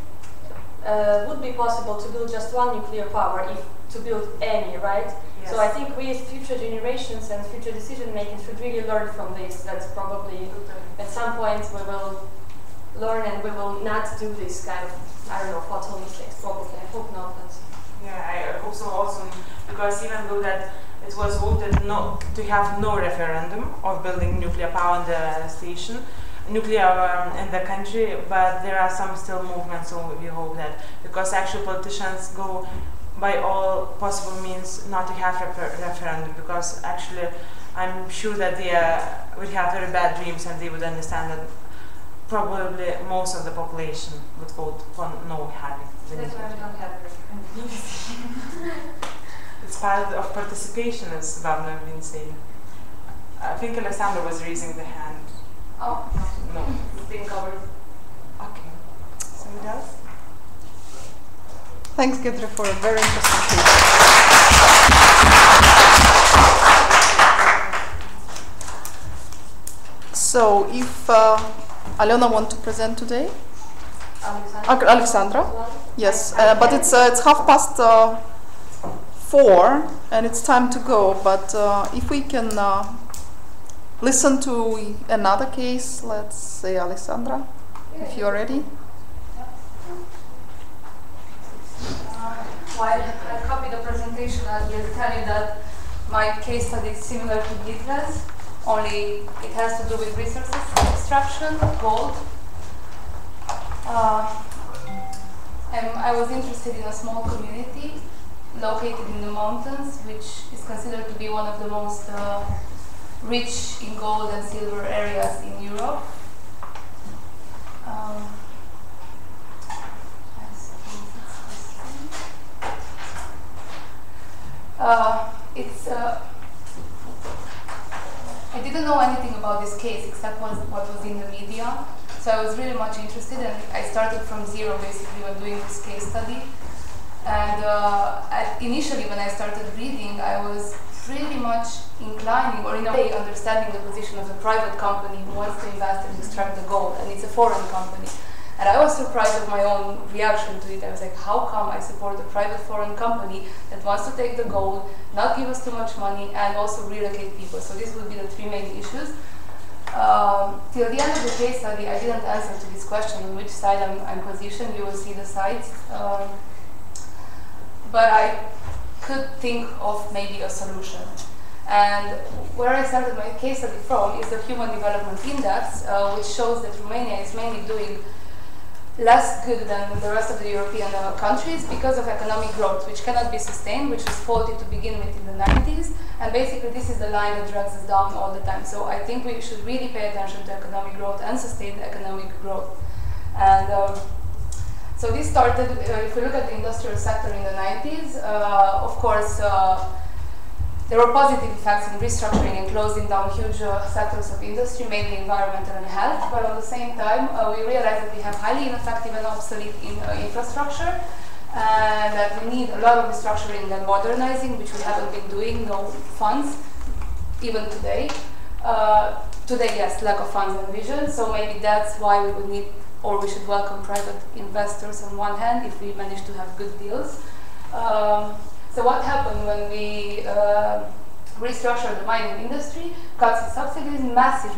would be possible to build just one nuclear power if to build any, right? Yes. So I think we as future generations and future decision makers should really learn from this. That's probably at some point we will learn and we will not do this kind of, I don't know, fatal mistakes, probably. I hope not. But yeah, I hope so also, because even though that it was voted to have no referendum of building nuclear power in the station, nuclear in the country, but there are some still movements, so we hope that, because actual politicians go by all possible means not to have referendum, because actually I'm sure that they would have very bad dreams, and they would understand that probably most of the population would vote for no having. that's why we don't have referendum. It's part of participation, as Vavna has been saying. I think Alessandra was raising the hand. Oh, No. it's been covered. Okay. Somebody else? Thanks, Gidre, for a very interesting piece. So, if Alena want to present today, Alexandra, yes, but it's 4:30, and it's time to go. But if we can listen to another case, let's say Alexandra, if you're ready. While I copy the presentation, I will tell you that my case study is similar to Gidre's, only it has to do with resources extraction, gold. I was interested in a small community located in the mountains, which is considered to be one of the most rich in gold and silver areas in Europe. I didn't know anything about this case except what was in the media, so I was really much interested, and I started from zero basically when doing this case study. And initially when I started reading, I was pretty much inclining, or in a way understanding the position of a private company who wants to invest and extract the gold, and it's a foreign company. And I was surprised of my own reaction to it. I was like, how come I support a private foreign company that wants to take the gold, not give us too much money, and also relocate people? So these would be the three main issues. Till the end of the case study, I didn't answer to this question on which side I'm positioned. You will see the sides. But I could think of maybe a solution. And where I started my case study from is the Human Development Index, which shows that Romania is mainly doing less good than the rest of the European countries because of economic growth, which cannot be sustained, which was faulty to begin with in the 90s. And basically this is the line that drags us down all the time. So I think we should really pay attention to economic growth and sustain economic growth. And so this started, if we look at the industrial sector in the 90s, of course, there were positive effects in restructuring and closing down huge sectors of industry, mainly environmental and health, but at the same time, we realized that we have highly ineffective and obsolete infrastructure, and that we need a lot of restructuring and modernizing, which we haven't been doing, no funds, even today. Today, yes, lack of funds and vision, so maybe that's why we would need, or we should welcome private investors on one hand, if we manage to have good deals. So what happened when we restructured the mining industry? Cuts in subsidies, massive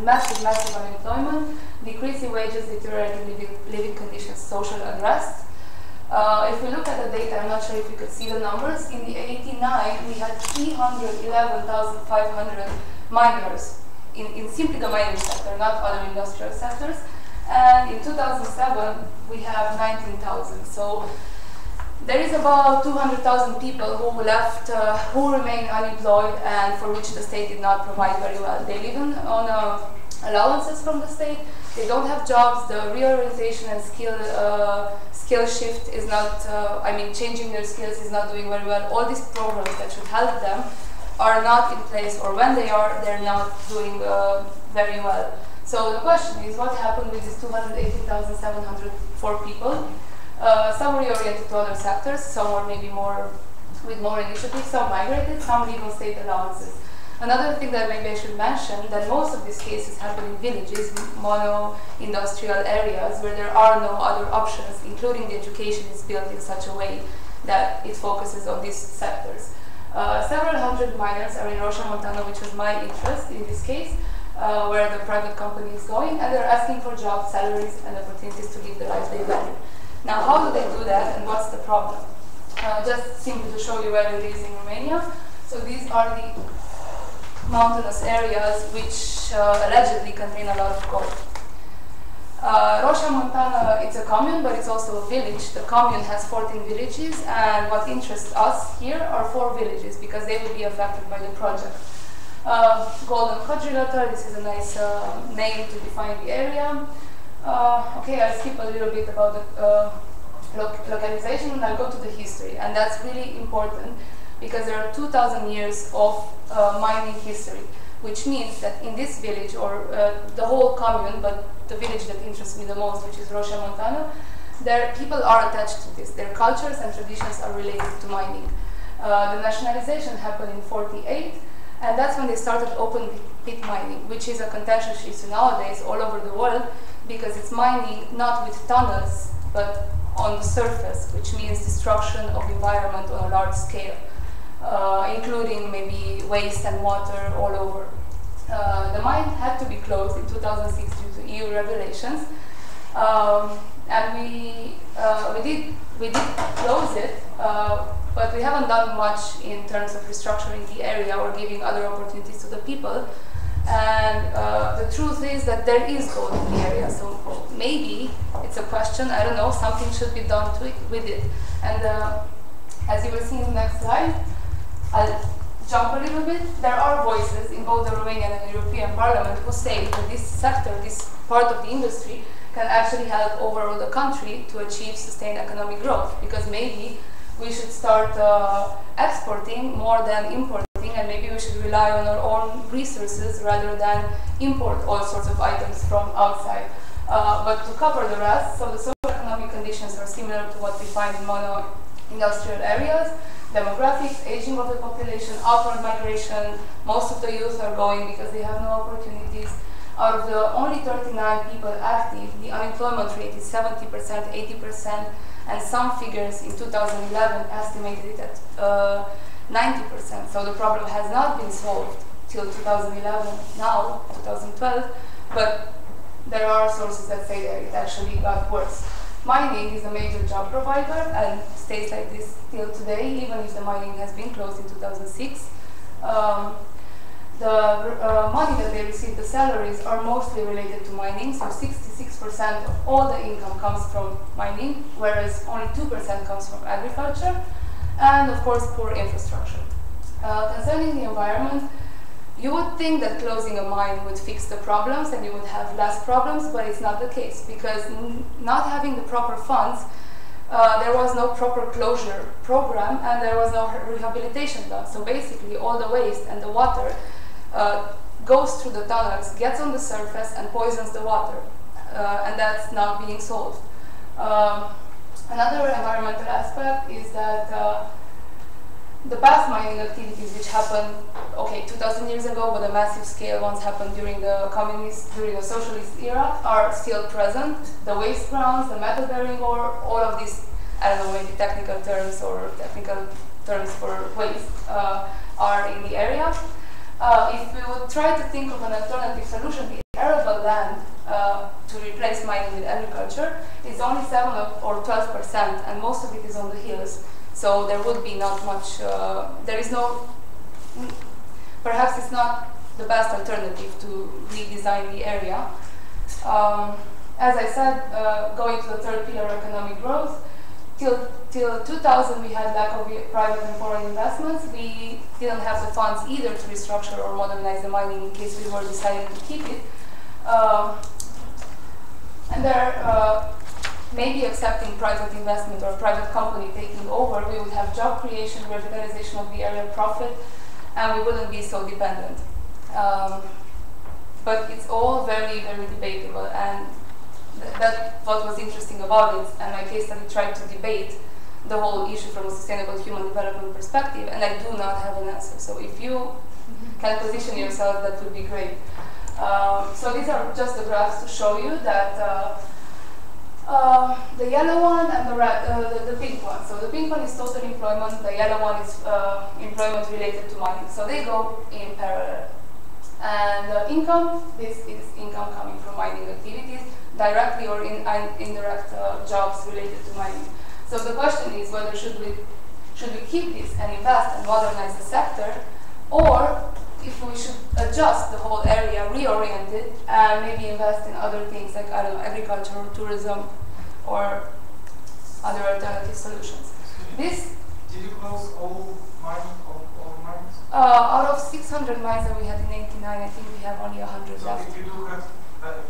unemployment, decrease in wages, deteriorating living conditions, social unrest. If we look at the data, I'm not sure if you could see the numbers. In the 89, we had 311,500 miners in simply the mining sector, not other industrial sectors. And in 2007, we have 19,000. So there is about 200,000 people who left, who remain unemployed, and for which the state did not provide very well. They live on allowances from the state. They don't have jobs. The reorientation and skill shift is not, changing their skills is not doing very well. All these programs that should help them are not in place, or when they are, they're not doing very well. So the question is, what happened with these 280,704 people? Some reoriented to other sectors, some were maybe with more initiative, some migrated, some even state allowances. Another thing that maybe I should mention, that most of these cases happen in villages, mono-industrial areas, where there are no other options, including the education is built in such a way that it focuses on these sectors. Several hundred miners are in Roșia Montană, which was my interest in this case, where the private company is going, and they're asking for jobs, salaries, and opportunities to live the life they value. Now, how do they do that, and what's the problem? Just simply to show you where it is in Romania. So these are the mountainous areas which allegedly contain a lot of gold. Roșia Montană, it's a commune, but it's also a village. The commune has 14 villages, and what interests us here are 4 villages, because they will be affected by the project. Golden Quadrilateral, this is a nice name to define the area. Okay, I'll skip a little bit about the localization, and I'll go to the history. And that's really important, because there are 2,000 years of mining history, which means that in this village, or the whole commune, but the village that interests me the most, which is Roșia Montană, people are attached to this. Their cultures and traditions are related to mining. The nationalization happened in '48, and that's when they started open pit mining, which is a contentious issue nowadays all over the world, because it's mining not with tunnels, but on the surface, which means destruction of environment on a large scale, including maybe waste and water all over. The mine had to be closed in 2006 due to EU regulations, and we did close it, but we haven't done much in terms of restructuring the area or giving other opportunities to the people. And the truth is that there is gold in the area, so maybe it's a question, I don't know, something should be done with it. And as you will see in the next slide, I'll jump a little bit. There are voices in both the Romanian and European Parliament who say that this sector, this part of the industry, can actually help overall the country to achieve sustained economic growth, because maybe we should start exporting more than importing, and maybe we should rely on our own resources rather than import all sorts of items from outside. But to cover the rest, so the socio-economic conditions are similar to what we find in mono-industrial areas. Demographics, aging of the population, outward migration. Most of the youth are going because they have no opportunities. Out of the only 39 people active, the unemployment rate is 70%, 80%, and some figures in 2011 estimated it at 90%. So the problem has not been solved till 2011, now 2012, but there are sources that say that it actually got worse. Mining is a major job provider and stays like this till today, even if the mining has been closed in 2006. The money that they receive, the salaries, are mostly related to mining, so 66% of all the income comes from mining, whereas only 2% comes from agriculture, and of course poor infrastructure. Concerning the environment, you would think that closing a mine would fix the problems and you would have less problems, but it's not the case, because not having the proper funds, there was no proper closure program and there was no rehabilitation done. So basically all the waste and the water goes through the tunnels, gets on the surface and poisons the water, and that's not being solved. Another environmental aspect is that the past mining activities which happened, 2000 years ago, but the massive scale ones happened during the during the socialist era, are still present. The waste grounds, the metal bearing ore, all of these, I don't know, maybe technical terms or technical terms for waste, are in the area. If we would try to think of an alternative solution, the arable land to replace mining with agriculture is only 7 or 12%, and most of it is on the hills. So there would be not much, there is no, perhaps it's not the best alternative to redesign the area. As I said, going to the third pillar, economic growth, till 2000 we had lack of private and foreign investments. We didn't have the funds either to restructure or modernize the mining in case we were deciding to keep it. And there, maybe accepting private investment or private company taking over, we would have job creation, revitalization of the area, profit, and we wouldn't be so dependent. But it's all very, very debatable, and that's what was interesting about it. And my case study tried to debate the whole issue from a sustainable human development perspective, and I do not have an answer. So if you can position yourself, that would be great. So these are just the graphs to show you that the yellow one and the pink one. So the pink one is total employment, the yellow one is employment related to mining. So they go in parallel. And income, this is income coming from mining activities, directly or indirect jobs related to mining. So the question is whether should we keep this and invest and modernize the sector, or if we should adjust the whole area, reorient it, and maybe invest in other things like, I don't know, agriculture or tourism or other alternative solutions. This. Did you close all mines? Out of 600 mines that we had in '89, I think we have only 100 so left. If you do have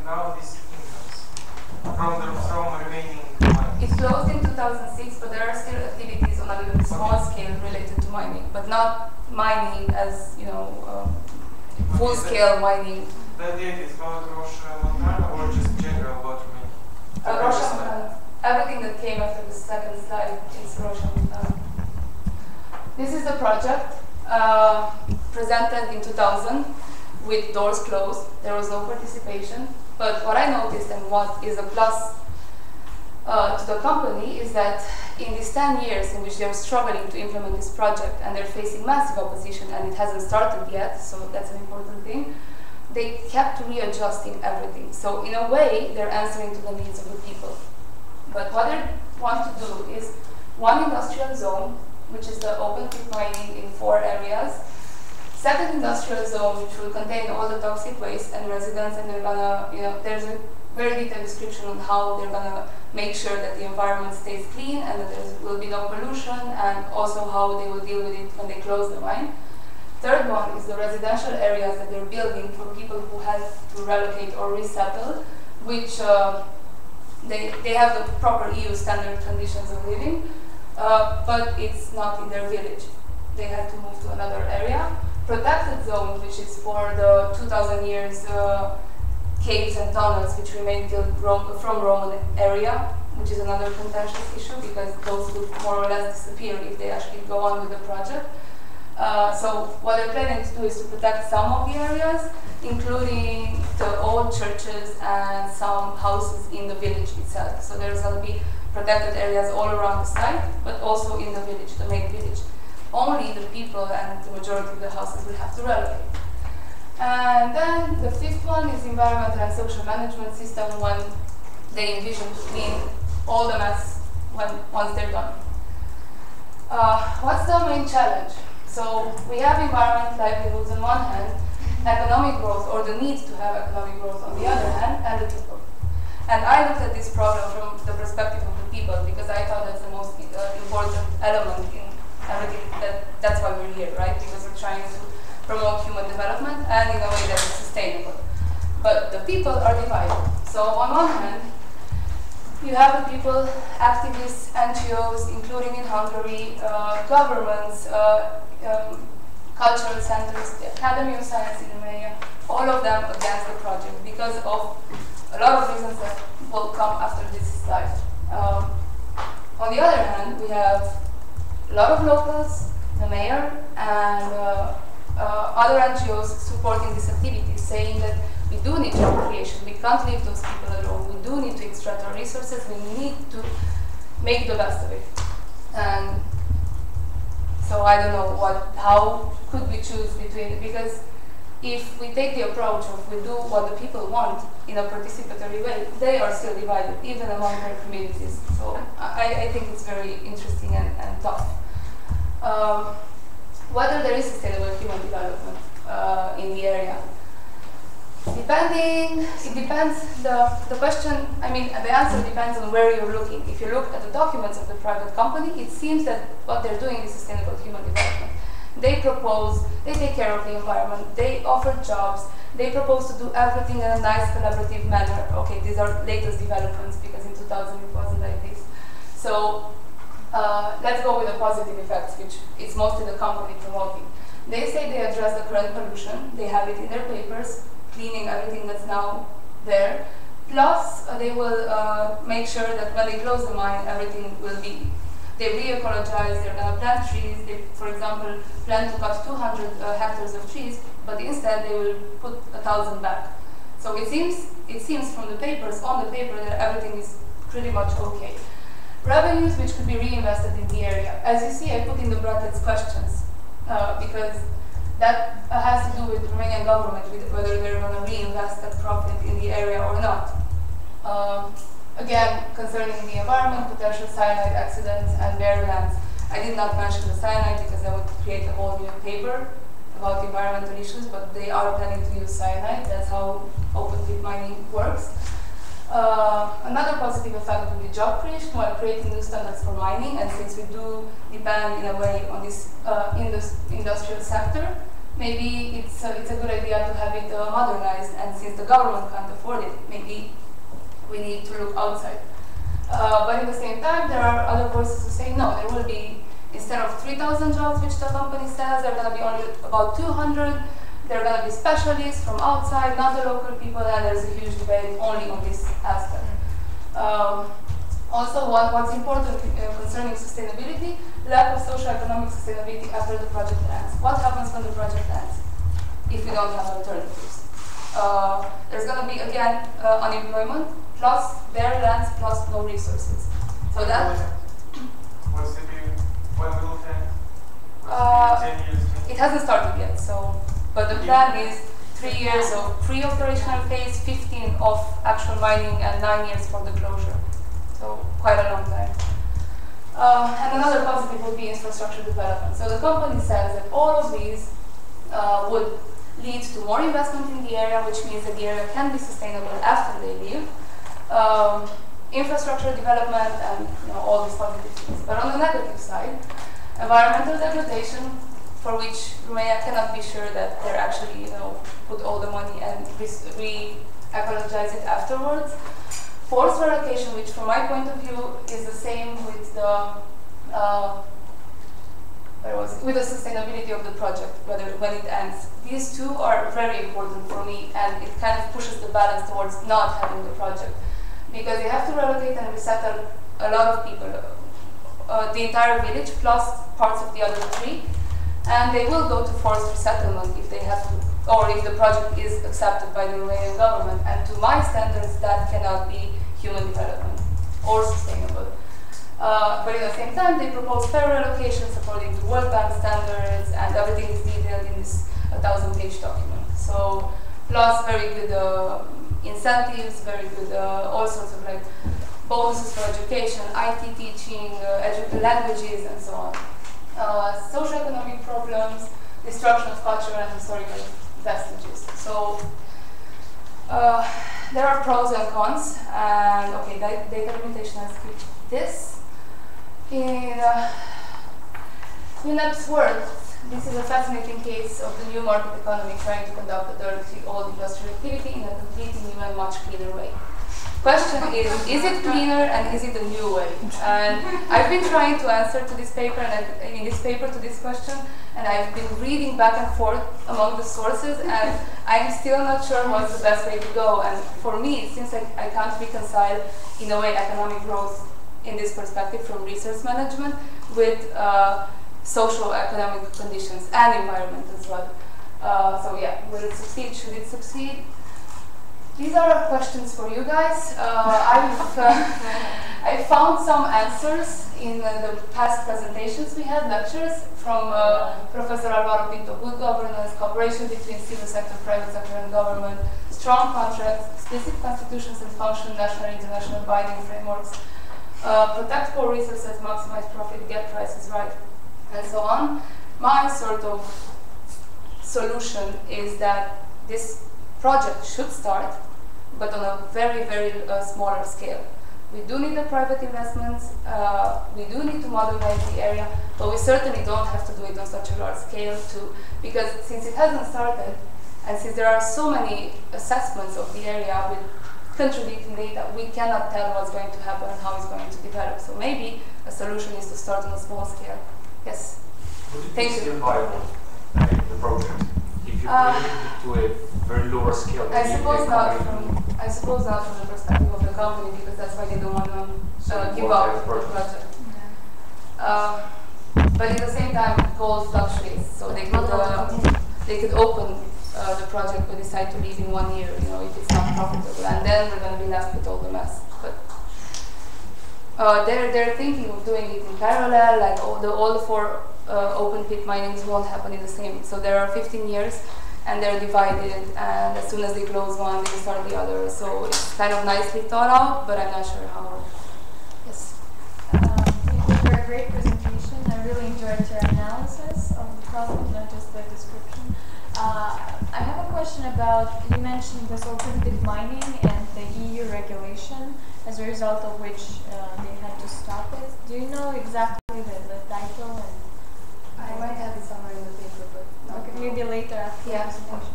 now these incomes from remaining mines. It closed in 2006, but there are still activities on a small scale related to mining, but not mining as, you know, full-scale mining. That data is about Russia, Montana, or just general about Romania? Russia, Montana. Everything that came after the second slide is Russia, Montana. This is the project presented in 2000 with doors closed. There was no participation. But what I noticed, and what is a plus to the company, is that in these 10 years in which they're struggling to implement this project and they're facing massive opposition and it hasn't started yet, so that's an important thing, they kept readjusting everything. So in a way, they're answering to the needs of the people. But what they want to do is one industrial zone, which is the open pit mining in 4 areas, second industrial zone, which will contain all the toxic waste and residents, and they're gonna, you know, there's a very detailed description on how they're gonna make sure that the environment stays clean and that there will be no pollution, and also how they will deal with it when they close the mine. Third one is the residential areas that they're building for people who have to relocate or resettle, which they have the proper EU standard conditions of living, but it's not in their village. They had to move to another area. Protected zone, which is for the 2,000 years caves and tunnels which remain till from Roman area, which is another contentious issue because those would more or less disappear if they actually go on with the project. So what they're planning to do is to protect some of the areas, including the old churches and some houses in the village itself. So there's going to be protected areas all around the site, but also in the village, the main village. Only the people and the majority of the houses will have to relocate. And then the fifth one is environmental and social management system, when they envision to clean all the mess once they're done. What's the main challenge? So we have environment, livelihoods on one hand, economic growth, or the need to have economic growth on the other hand, and the people. And I looked at this problem from the perspective of the people because I thought that's the most important element in everything. That's why we're here, right? Because we're trying to promote human development and in a way that is sustainable. But the people are divided. So on one hand, you have the people, activists, NGOs, including in Hungary, governments, cultural centers, the Academy of Science in Romania, all of them against the project because of a lot of reasons that will come after this slide. On the other hand, we have a lot of locals, the mayor, and other NGOs supporting this activity, saying that we do need job creation, we can't leave those people alone, we do need to extract our resources, we need to make the best of it. And so I don't know how could we choose between, because if we take the approach of we do what the people want in a participatory way, they are still divided, even among their communities. So I think it's very interesting and tough. Whether there is sustainable human development in the area. It depends, the question, I mean, the answer depends on where you're looking. If you look at the documents of the private company, it seems that what they're doing is sustainable human development. They propose, they take care of the environment, they offer jobs, they propose to do everything in a nice collaborative manner. Okay, these are latest developments because in 2000 it wasn't like this. So let's go with the positive effects, which is mostly the company promoting. They say they address the current pollution, they have it in their papers, cleaning everything that's now there. Plus, they will make sure that when they close the mine, everything will be, they re-ecologize, they're going to plant trees. They, for example, plan to cut 200 hectares of trees, but instead they will put 1,000 back. So it seems from the papers, on the paper, that everything is pretty much okay. Revenues which could be reinvested in the area. As you see, I put in the brackets questions, because that has to do with the Romanian government, with whether they're going to reinvest that profit in the area or not. Again, concerning the environment, potential cyanide accidents and bare lands. I did not mention the cyanide because I would create a whole new paper about environmental issues, but they are planning to use cyanide. That's how open pit mining works. Another positive effect would be job creation while creating new standards for mining, and since we do depend in a way on this industrial sector, maybe it's a good idea to have it modernized, and since the government can't afford it, maybe we need to look outside. But at the same time, there are other voices who say no, there will be, instead of 3,000 jobs which the company says, there are going to be only about 200. There are going to be specialists from outside, not the local people, and there's a huge debate only on this aspect. Also, what's important concerning sustainability, lack of socio-economic sustainability after the project ends. What happens when the project ends if we don't have alternatives? There's going to be, again, unemployment, plus bare lands, plus no resources. So that... What's the view? When will it end? 10 years? It hasn't started yet, so... But the plan is 3 years of pre-operational phase, 15 of actual mining, and 9 years for the closure. So quite a long time. And another positive would be infrastructure development. So the company says that all of these would lead to more investment in the area, which means that the area can be sustainable after they leave. Infrastructure development and all these positive things. But on the negative side, environmental degradation, for which Romania cannot be sure that they're actually, put all the money and re-ecologize it afterwards. forced relocation, which from my point of view is the same with the with the sustainability of the project, when it ends. These two are very important for me, and it kind of pushes the balance towards not having the project, because you have to relocate and resettle a lot of people, the entire village plus parts of the other three, and they will go to forced resettlement if they have to, or if the project is accepted by the Romanian government. And to my standards, that cannot be human development or sustainable. But at the same time, they propose fair relocations according to World Bank standards, and everything is detailed in this 1,000-page document. So, plus very good incentives, very good all sorts of like bonuses for education, IT teaching, languages, and so on. Socioeconomic problems, destruction of cultural and historical vestiges. So there are pros and cons, and okay, data limitation, I'll skip this. In UNEP's world, this is a fascinating case of the new market economy trying to conduct a dirty old industrial activity in a completely new and much cleaner way. Question is it cleaner and is it a new way? And I've been trying to answer to this paper, and in this paper to this question, and I've been reading back and forth among the sources, and I'm still not sure what's the best way to go. And for me, since I can't reconcile, in a way, economic growth in this perspective from resource management with social economic conditions and environment as well. So yeah, will it succeed? Should it succeed? These are questions for you guys. I found some answers in the past presentations we had, lectures from Professor Alvaro Pinto. Good governance, cooperation between civil sector, private sector, and government, strong contracts, explicit constitutions and function, national and international binding frameworks, protect core resources, maximize profit, get prices right, and so on. My sort of solution is that this project should start, but on a very, very smaller scale. We do need the private investments, we do need to modernize the area, but we certainly don't have to do it on such a large scale too, because since it hasn't started, and since there are so many assessments of the area with contradicting data, we cannot tell what's going to happen and how it's going to develop. So maybe a solution is to start on a small scale. Yes? Would it be still viable, the project, if you bring it to a very lower scale? I suppose not from the perspective of the company, because that's why they don't want to give up the project. Yeah. But at the same time, gold fluctuates, so they could open the project but decide to leave in 1 year, you know, if it's not profitable, and then we're going to be left with all the mess. But they're thinking of doing it in parallel, like all the 4 open pit minings won't happen in the same. So there are 15 years, and they're divided, and as soon as they close one, they start the other. So it's kind of nicely thought out, but I'm not sure how. Yes. Thank you for a great presentation. I really enjoyed your analysis of the problem, not just the description. I have a question about, you mentioned this open pit mining and the EU regulation, as a result of which they had to stop it. Do you know exactly the title? And I might have it somewhere in the paper, but no. Okay, maybe later after the presentation.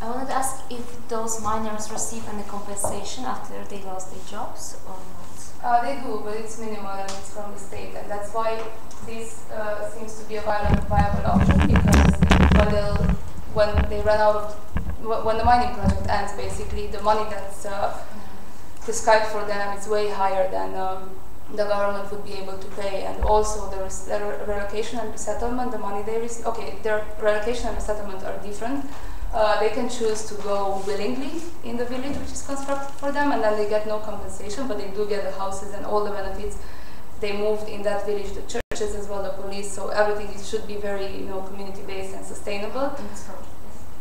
I wanted to ask if those miners receive any compensation after they lost their jobs or not? They do, but it's minimal and it's from the state, and that's why this seems to be a viable option, because when they run out of, when the mining project ends, basically the money that's prescribed for them is way higher than the government would be able to pay. And also the relocation and resettlement, the money they receive, okay, their relocation and resettlement are different. They can choose to go willingly in the village which is constructed for them, and then they get no compensation, but they do get the houses and all the benefits. They moved in that village, the churches as well, the police, so everything should be very, you know, community-based and sustainable.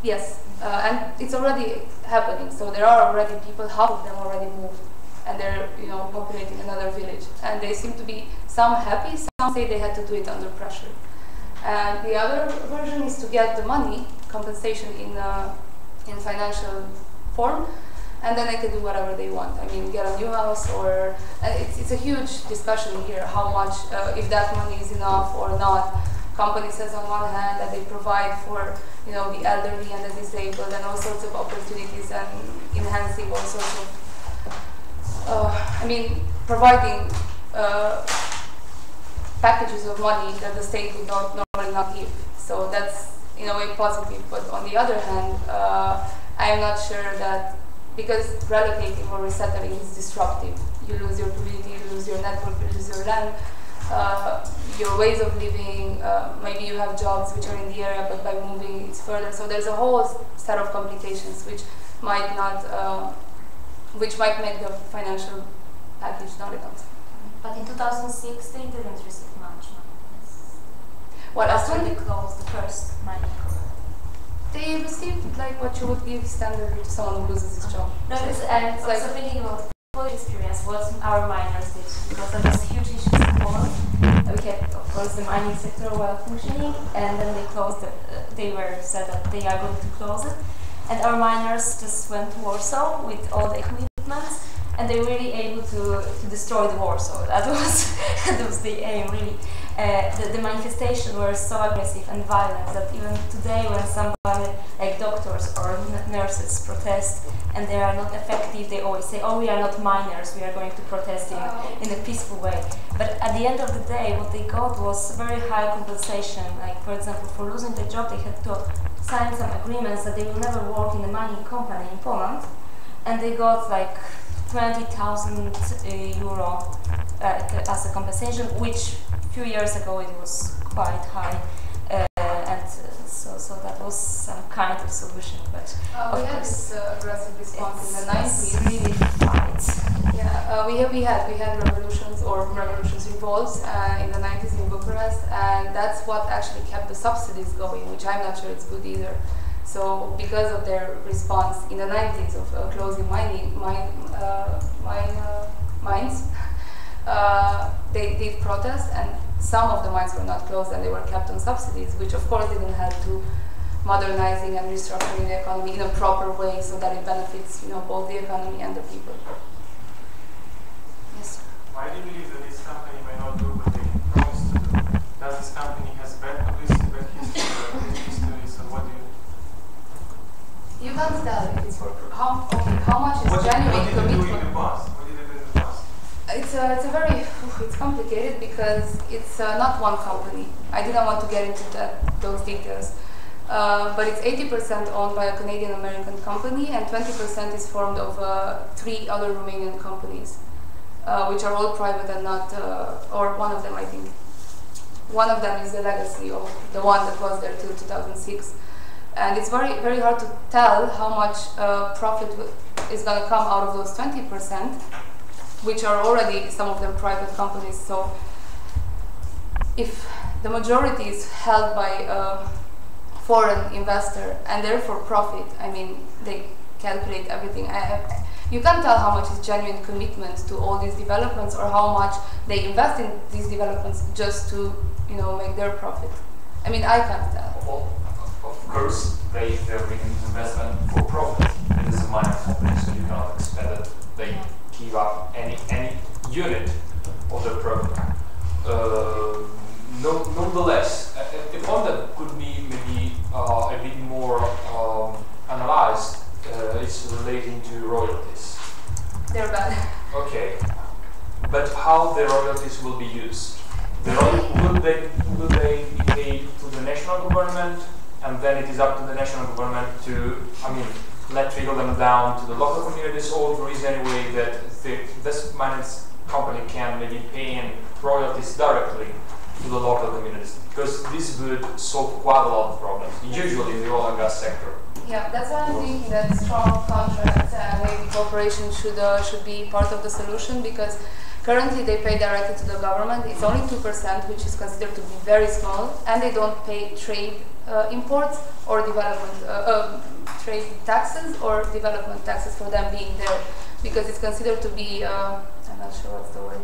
Yes, and it's already happening. So there are already people, half of them already moved, and they're, you know, populating another village. And they seem to be some happy, some say they had to do it under pressure. And the other version is to get the money, compensation in financial form, and then they can do whatever they want. I mean, get a new house, or it's a huge discussion here, how much, if that money is enough or not. Company says on one hand that they provide for, you know, the elderly and the disabled and all sorts of opportunities and enhancing all sorts of I mean, providing packages of money that the state would normally not give. So that's in a way positive. But on the other hand, I am not sure that, because relocating or resettling is disruptive. You lose your community, you lose your network, you lose your land, your ways of living. Maybe you have jobs which are in the area, but by moving it's further. So there's a whole set of complications which might not, which might make the financial package not enough. But in 2006 they didn't receive much money. Well, after they closed the first mining company. They received like what you would give standard to someone who loses his job. No, and it's also thinking about Polish experience, what our miners did, because there was huge issues in Poland. We had, of course, the mining sector well functioning, and then they closed. They were said that they are going to close it, and our miners just went to Warsaw with all the equipment, and they were really able to destroy the Warsaw. That was the aim, really. The manifestations were so aggressive and violent that even today, when somebody like doctors or nurses protest and they are not effective, they always say, "Oh, we are not miners. We are going to protest in a peaceful way." But at the end of the day, what they got was very high compensation. Like, for example, for losing the job, they had to sign some agreements that they will never work in a mining company in Poland, and they got like 20,000 euro as a compensation, which a few years ago it was quite high, and so that was some kind of solution. But we had this aggressive response in the 90s. Really fight. Yeah, we had revolutions revolts in the 90s in Bucharest, and that's what actually kept the subsidies going, which I'm not sure it's good either. So because of their response in the 90s of closing mines, they did protest, and some of the mines were not closed and they were kept on subsidies, which of course didn't help to modernizing and restructuring the economy in a proper way so that it benefits, both the economy and the people. Yes. Why do you believe that this company may not do what they promised to do? Does this company has bad publicity, bad history, so what do you? You can't tell if it's for how much is genuine commitment. What did they do in the past? It's complicated because it's not one company. I didn't want to get into those details. But it's 80% owned by a Canadian-American company, and 20% is formed of 3 other Romanian companies, which are all private and not, or one of them, I think. One of them is the legacy of the one that was there till 2006. And it's very, very hard to tell how much profit is going to come out of those 20%, which are already, some of them, private companies. So if the majority is held by a foreign investor and therefore profit, I mean, they calculate everything. You can't tell how much is genuine commitment to all these developments or how much they invest in these developments just to, make their profit. I mean, I can't tell. Well, of course, they're making investment for profit. It is a mining company, so you cannot expect that they give up any unit of the product. Nonetheless, a point that could be maybe a bit more analyzed is relating to royalties. They're bad. Okay, but how the royalties will be used? Will they be paid to the national government, and then it is up to the national government to, let trickle them down to the local communities, or there is any way that this mining company can maybe pay in royalties directly to the local communities? Because this would solve quite a lot of problems, usually in the oil and gas sector. Yeah, that's why I'm thinking that strong contracts and maybe cooperation should be part of the solution, because currently they pay directly to the government. It's only 2%, which is considered to be very small, and they don't pay trade imports or development trade taxes or development taxes for them being there, because it's considered to be, I'm not sure what's the word,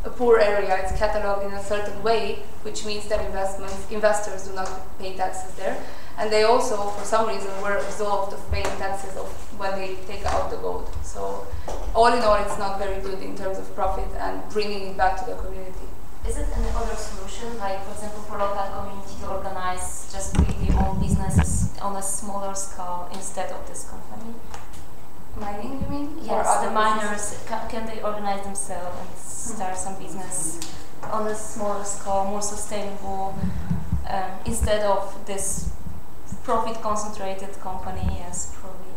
a poor area. It's catalogued in a certain way, which means that investors do not pay taxes there. And they also, for some reason, were absolved of paying taxes of when they take out the gold. So all in all, it's not very good in terms of profit and bringing it back to the community. Is it any other solution, like for example for local community to organize just really own businesses on a smaller scale instead of this company? Mining, you mean? Yes, Or the miners, can they organize themselves and start some business on a smaller scale, more sustainable, instead of this profit concentrated company? Yes, probably.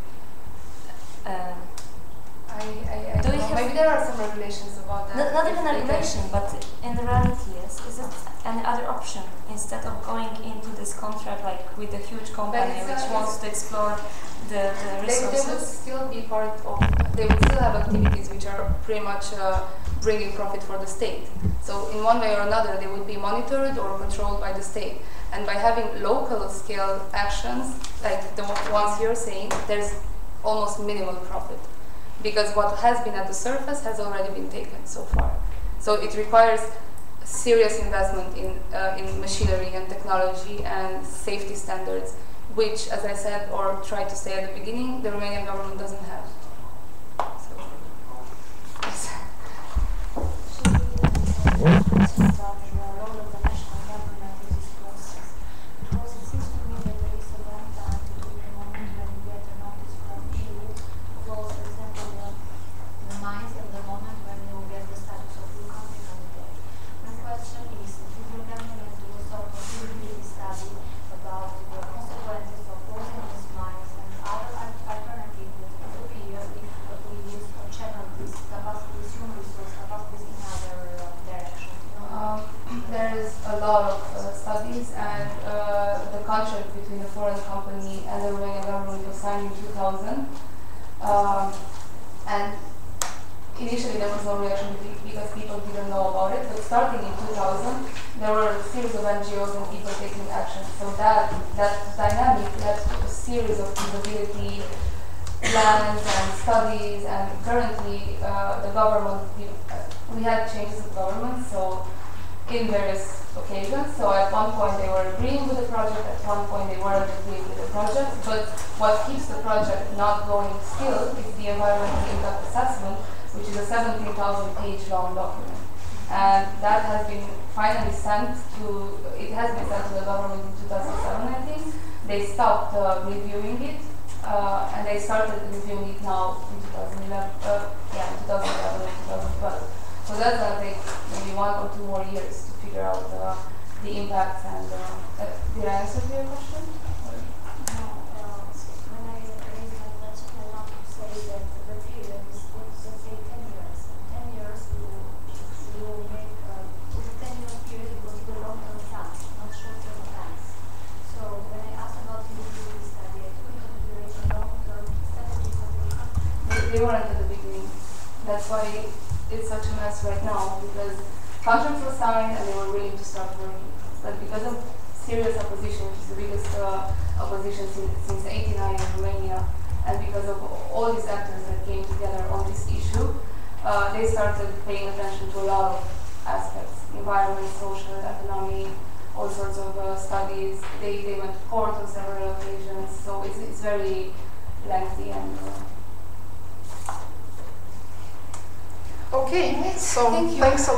I Do we have- maybe there are some regulations about that. Not if even a they regulation, but in the reality, yes. Is it any other option instead of going into this contract like with a huge company it's, which wants to explore the They would resources? still be part of, they would still have activities which are pretty much bringing profit for the state. So in one way or another, they would be monitored or controlled by the state. And by having local scale actions, like the ones you're saying, there's almost minimal profit. Because what has been at the surface has already been taken so far. So it requires serious investment in machinery and technology and safety standards, which, as I said, or tried to say at the beginning, the Romanian government doesn't have. So, yes. Studies, and the contract between the foreign company and the Romanian government was signed in 2000. And initially there was no reaction because people didn't know about it, but starting in 2000 there were a series of NGOs and people taking action. So that dynamic led to a series of feasibility plans and studies, and currently the government, we had changes of government, so in various occasions. So at one point they were agreeing with the project, at one point they weren't agreeing with the project, but what keeps the project not going still is the environmental impact assessment, which is a 17,000-page long document. And that has been finally sent to, it has been sent to the government in 2007, I think. They stopped reviewing it, and they started reviewing it now in 2011 and 2012. So that's going to take maybe 1 or 2 more years to figure out the impacts. And did I answer your question? No, when I raised my question, I want to say that the period is, let's say, 10 years. 10 years, you make, with a 10-year period, you go to the long-term plans, not short-term plans. So when I asked about the feasibility study, I took into consideration long-term strategies of the country. They weren't at the beginning. That's why it's such a mess right now, because contracts were signed and they were willing to start working. But because of serious opposition, which is the biggest opposition since '89 in Romania, and because of all these actors that came together on this issue, they started paying attention to a lot of aspects: environment, social, economy, all sorts of studies. They went to court on several occasions, so it's very lengthy and Okay, so Thank you. thanks a lot.